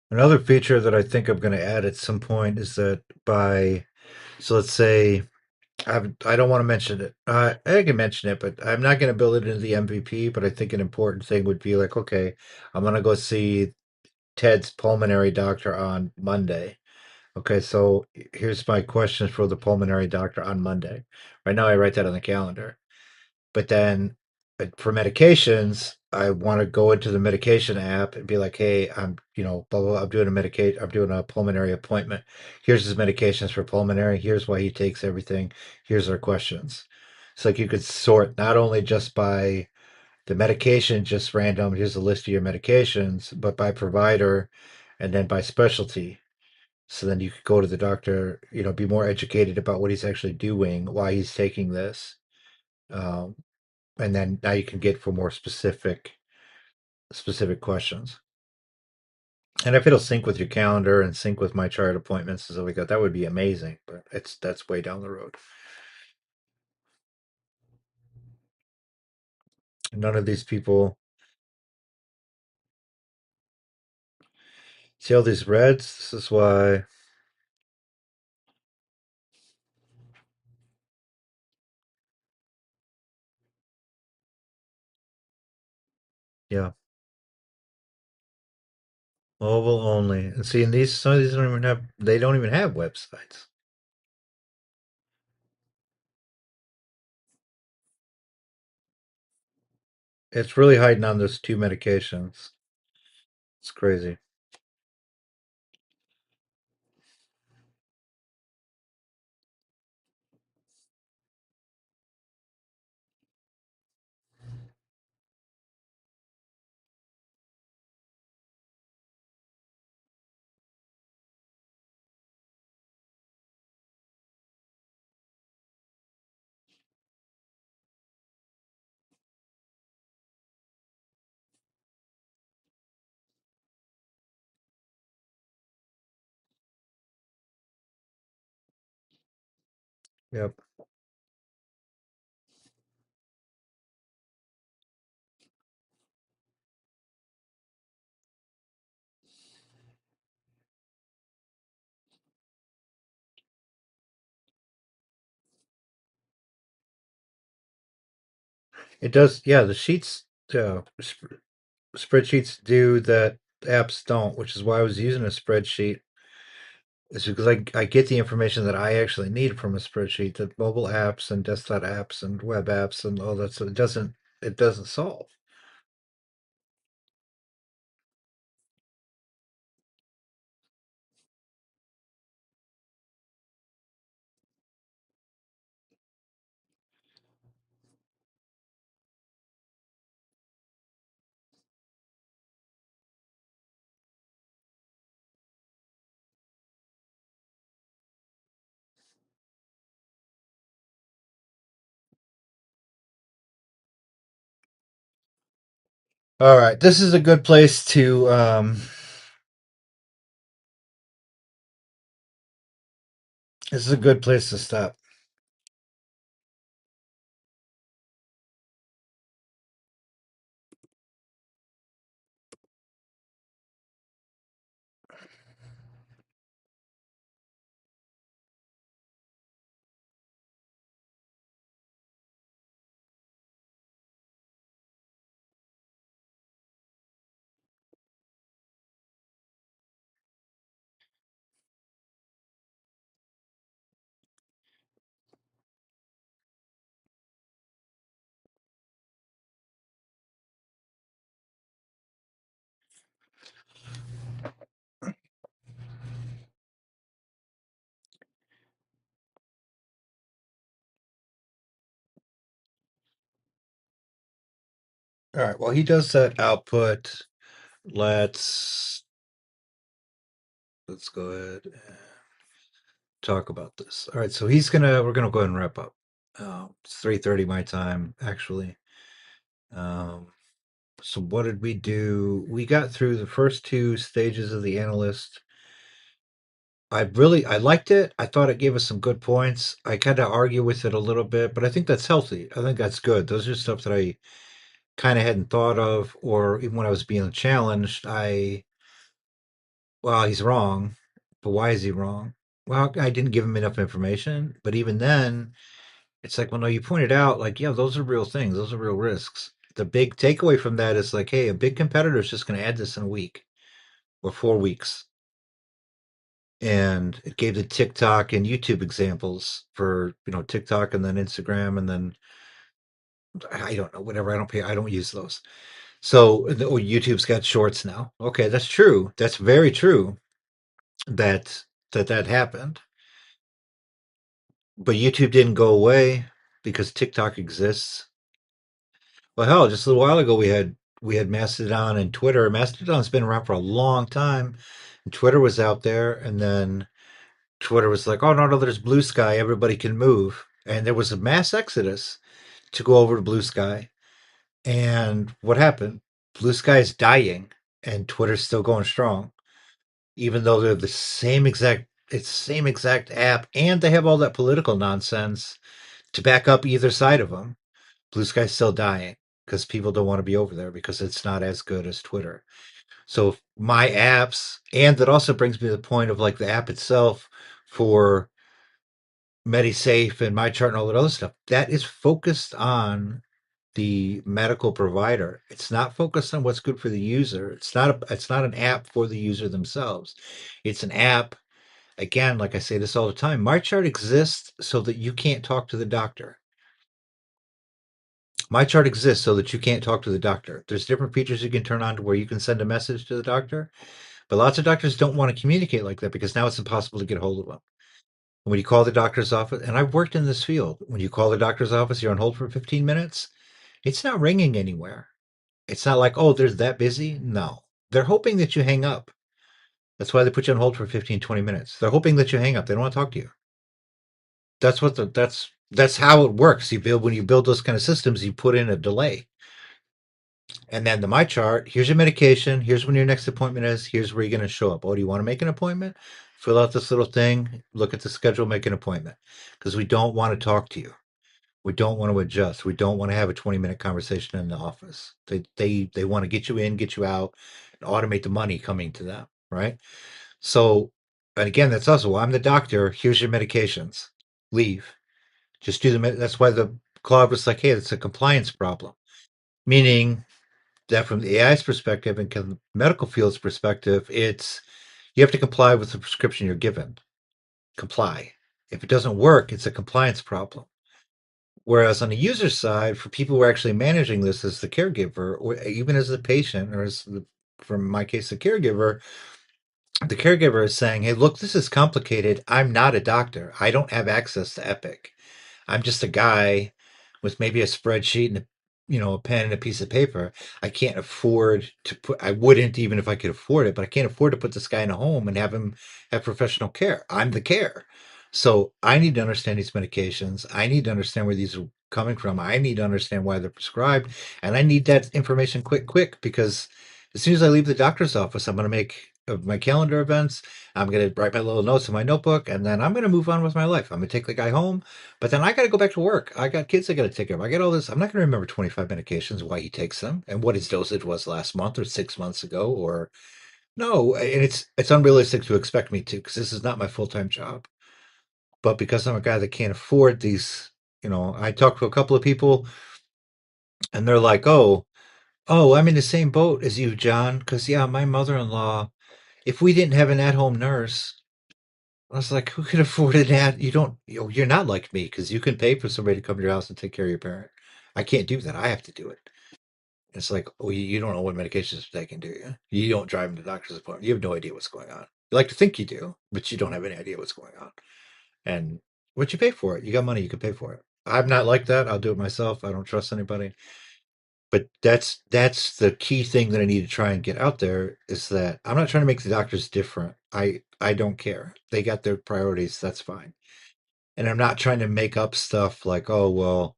Another feature that I think I'm going to add at some point is that so let's say I don't want to mention it. I can mention it, but I'm not going to build it into the MVP. But I think an important thing would be like, okay, I'm going to go see Ted's pulmonary doctor on Monday. Okay, so here's my question for the pulmonary doctor on Monday. Right now, I write that on the calendar. But then for medications, I want to go into the medication app and be like, hey, blah, blah, blah, I'm doing a pulmonary appointment. Here's his medications for pulmonary. Here's why he takes everything. Here's our questions. It's like you could sort not only just by the medication, just random, here's a list of your medications, but by provider and then by specialty. So then you could go to the doctor, be more educated about what he's actually doing, why he's taking this. Um, and then now you can get for more specific questions. And if it'll sync with your calendar and sync with MyChart appointments and stuff like that, that would be amazing. But that's way down the road. None of these people see all these reds. This is why, yeah, mobile only. And see, in these some of these they don't even have websites. It's really hiding on those two medications. It's crazy. Yep. It does. Yeah, the sheets, spreadsheets do that apps don't, which is why I was using a spreadsheet. It's because I get the information that I actually need from a spreadsheet that mobile apps and desktop apps and web apps and all that. So it doesn't solve. All right, this is a good place to this is a good place to stop. All right, well he does that output. Let's let's go ahead and talk about this. All right, so we're gonna go ahead and wrap up. It's 3:30 my time, actually. Um, so what did we do? We got through the first two stages of the analyst. I liked it. I thought it gave us some good points. I kind of argue with it a little bit, but I think that's healthy. I think that's good. Those are stuff that I kind of hadn't thought of, or even when I was being challenged, well, he's wrong, but why is he wrong? Well, I didn't give him enough information. But even then, it's like, well, no, you pointed out, like, yeah, those are real things. Those are real risks. The big takeaway from that is like, hey, a big competitor is just going to add this in a week or 4 weeks. And it gave the TikTok and YouTube examples for, TikTok and then Instagram and then I don't know, whatever. I don't use those. So, YouTube's got shorts now. Okay, that's true. That's very true that that happened. But YouTube didn't go away because TikTok exists. Well, hell, just a little while ago we had Mastodon and Twitter. Mastodon's been around for a long time, and Twitter was out there, and then Twitter was like, "Oh no, no, there's Blue Sky. Everybody can move," and there was a mass exodus to go over to Blue Sky. And what happened? Blue Sky is dying, and Twitter's still going strong, even though they're the same exact app, and they have all that political nonsense to back up either side of them. Blue Sky's still dying because people don't want to be over there because it's not as good as Twitter. So my apps, and that also brings me to the point of like the app itself for Medisafe and MyChart and all that other stuff, that is focused on the medical provider. It's not focused on what's good for the user. It's not an app for the user themselves. It's an app, again, like I say this all the time. MyChart exists so that you can't talk to the doctor. MyChart exists so that you can't talk to the doctor. There's different features you can turn on to where you can send a message to the doctor, but lots of doctors don't want to communicate like that because now it's impossible to get a hold of them. When you call the doctor's office, and I've worked in this field, when you call the doctor's office, you're on hold for 15 minutes, it's not ringing anywhere. It's not like, oh, they're that busy. No, they're hoping that you hang up. That's why they put you on hold for 15, 20 minutes. They're hoping that you hang up. They don't want to talk to you. That's how it works. When you build those kind of systems, you put in a delay. And then the My Chart, here's your medication, here's when your next appointment is, here's where you're going to show up. Oh, do you want to make an appointment? Fill out this little thing, look at the schedule, make an appointment. Because we don't want to talk to you. We don't want to adjust. We don't want to have a 20-minute conversation in the office. They want to get you in, get you out, and automate the money coming to them, right? So, and again, that's also, well, I'm the doctor, here's your medications. Leave. Just do that's why the Claude was like, hey, it's a compliance problem. Meaning that from the AI's perspective and medical field's perspective, it's you have to comply with the prescription you're given. Comply. If it doesn't work, it's a compliance problem. Whereas on the user side, for people who are actually managing this as the caregiver, or even as the patient, or from my case, the caregiver is saying, hey, look, this is complicated. I'm not a doctor. I don't have access to Epic. I'm just a guy with maybe a spreadsheet and a pen and a piece of paper. I can't afford to put. I wouldn't even if I could afford it, but I can't afford to put this guy in a home and have him have professional care. I'm the care, so I need to understand these medications. I need to understand where these are coming from. I need to understand why they're prescribed, and I need that information quick because as soon as I leave the doctor's office, I'm going to make my calendar events. I'm going to write my little notes in my notebook, and then I'm going to move on with my life. I'm going to take the guy home, but then I got to go back to work. I got kids I got to take care of. I got all this. I'm not going to remember 25 medications, why he takes them, and what his dosage was last month or 6 months ago, or no. And it's unrealistic to expect me to because this is not my full time job. But because I'm a guy that can't afford these, I talked to a couple of people, and they're like, "Oh, I'm in the same boat as you, John. Because yeah, my mother-in-law. If we didn't have an at-home nurse." I was like, who can afford an ad? You don't, you're not like me because you can pay for somebody to come to your house and take care of your parent. I can't do that. I have to do it. It's like, oh, you don't know what medications they're taking, do you? You don't drive them to the doctor's appointment. You have no idea what's going on. You like to think you do, but you don't have any idea what's going on. And what you pay for it, you got money, you can pay for it. I'm not like that. I'll do it myself. I don't trust anybody. But that's the key thing that I need to try and get out there is that I'm not trying to make the doctors different. I don't care. They got their priorities. That's fine. And I'm not trying to make up stuff like, oh, well,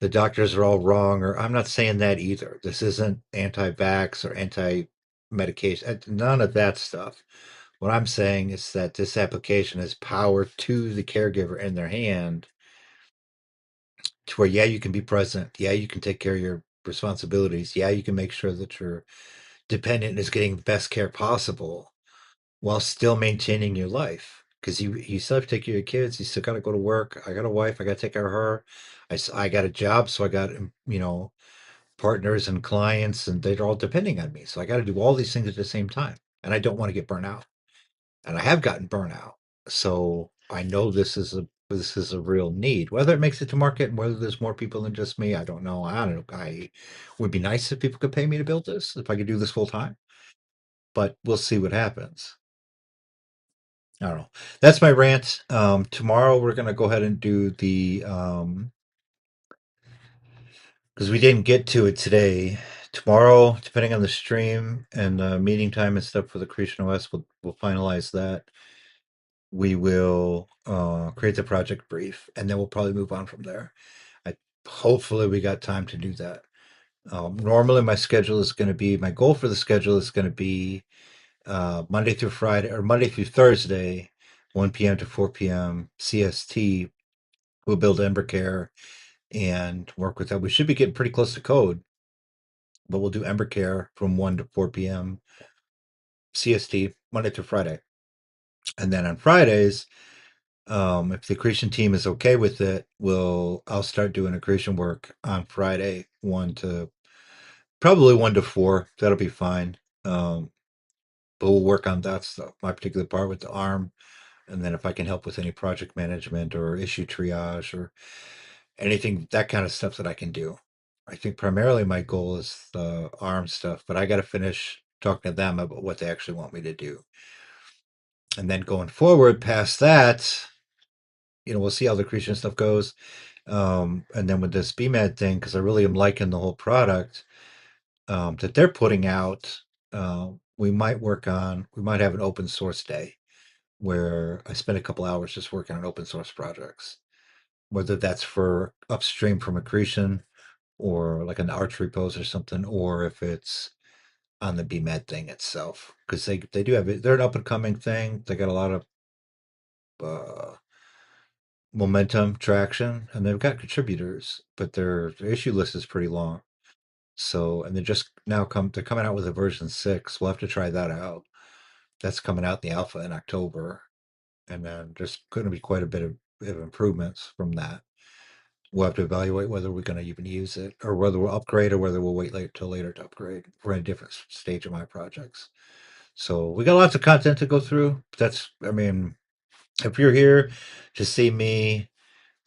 the doctors are all wrong, or I'm not saying that either. This isn't anti-vax or anti-medication, none of that stuff. What I'm saying is that this application is power to the caregiver in their hand to where, yeah, you can be present. Yeah, you can take care of your responsibilities. Yeah, you can make sure that your dependent is getting the best care possible while still maintaining your life. Because you still have to take care of your kids. You still got to go to work. I got a wife. I got to take care of her. I got a job. So I got, partners and clients, and they're all depending on me. So I got to do all these things at the same time. And I don't want to get burnt out. And I have gotten burnout. So I know this is a real need. Whether it makes it to market and whether there's more people than just me, I don't know. I don't know. I would be nice if people could pay me to build this, if I could do this full time. But we'll see what happens. I don't know. That's my rant. Tomorrow we're gonna go ahead and do the because we didn't get to it today. Tomorrow, depending on the stream and meeting time and stuff for the Creation OS, we'll finalize that. We will create the project brief, and then we'll probably move on from there. I hopefully we got time to do that. Normally, my goal for the schedule is going to be Monday through Friday or Monday through Thursday, 1 p.m. to 4 p.m. CST. We'll build EmberCore and work with that. We should be getting pretty close to code, but we'll do EmberCore from 1 to 4 p.m. CST, Monday through Friday. And then on Fridays, if the creation team is okay with it, I'll start doing a creation work on Friday, probably 1 to 4. That'll be fine. But we'll work on that stuff. My particular part with the arm, and then if I can help with any project management or issue triage or anything, that kind of stuff that I can do. I think primarily my goal is the arm stuff, but I got to finish talking to them about what they actually want me to do. And then going forward past that, we'll see how the creation stuff goes. And then with this BMAD thing, because I really am liking the whole product that they're putting out, we might have an open source day where I spend a couple hours just working on open source projects, whether that's for upstream from accretion or like an archery pose or something, or if it's on the BMAD thing itself. Because they do have it, they're an up and coming thing. They got a lot of uh, momentum, traction, and they've got contributors, but their issue list is pretty long. So, and they're coming out with a version 6. We'll have to try that out. That's coming out in the alpha in October, and then there's going to be quite a bit of improvements from that. We'll have to evaluate whether we're going to even use it, or whether we'll upgrade, or whether we'll wait till later to upgrade. We're in a different stage of my projects, so we got lots of content to go through. I mean, if you're here to see me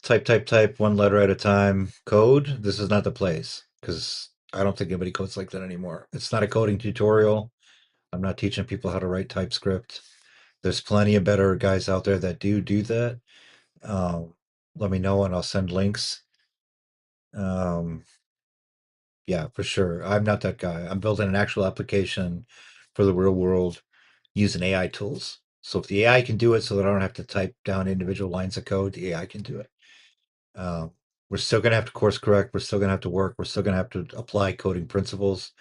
type one letter at a time code, this is not the place, because I don't think anybody codes like that anymore. It's not a coding tutorial. I'm not teaching people how to write TypeScript. There's plenty of better guys out there that do that. Um, Let me know and I'll send links. Um, yeah, for sure. I'm not that guy. I'm building an actual application for the real world using AI tools. So if the AI can do it so that I don't have to type down individual lines of code, the AI can do it. Um, we're still going to have to course correct. We're still going to have to work. We're still going to have to apply coding principles,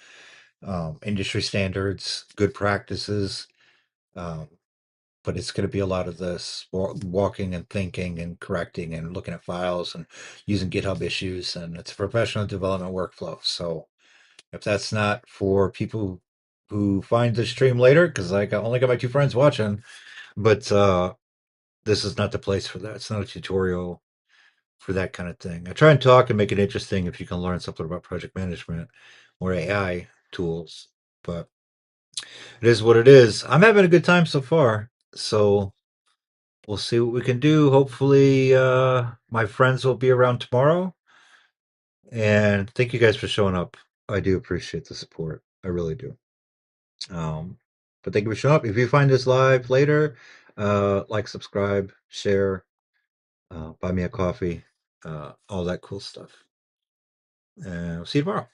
industry standards, good practices. Um, but it's going to be a lot of this walking and thinking and correcting and looking at files and using GitHub issues. And it's a professional development workflow. So if that's not for people who find the stream later, because only got my two friends watching, but this is not the place for that. It's not a tutorial for that kind of thing. I try and talk and make it interesting if you can learn something about project management or AI tools, but it is what it is. I'm having a good time so far. So we'll see what we can do. Hopefully, my friends will be around tomorrow. And thank you guys for showing up. I do appreciate the support. I really do. But thank you for showing up. If you find this live later, like, subscribe, share, buy me a coffee, all that cool stuff. And we'll see you tomorrow.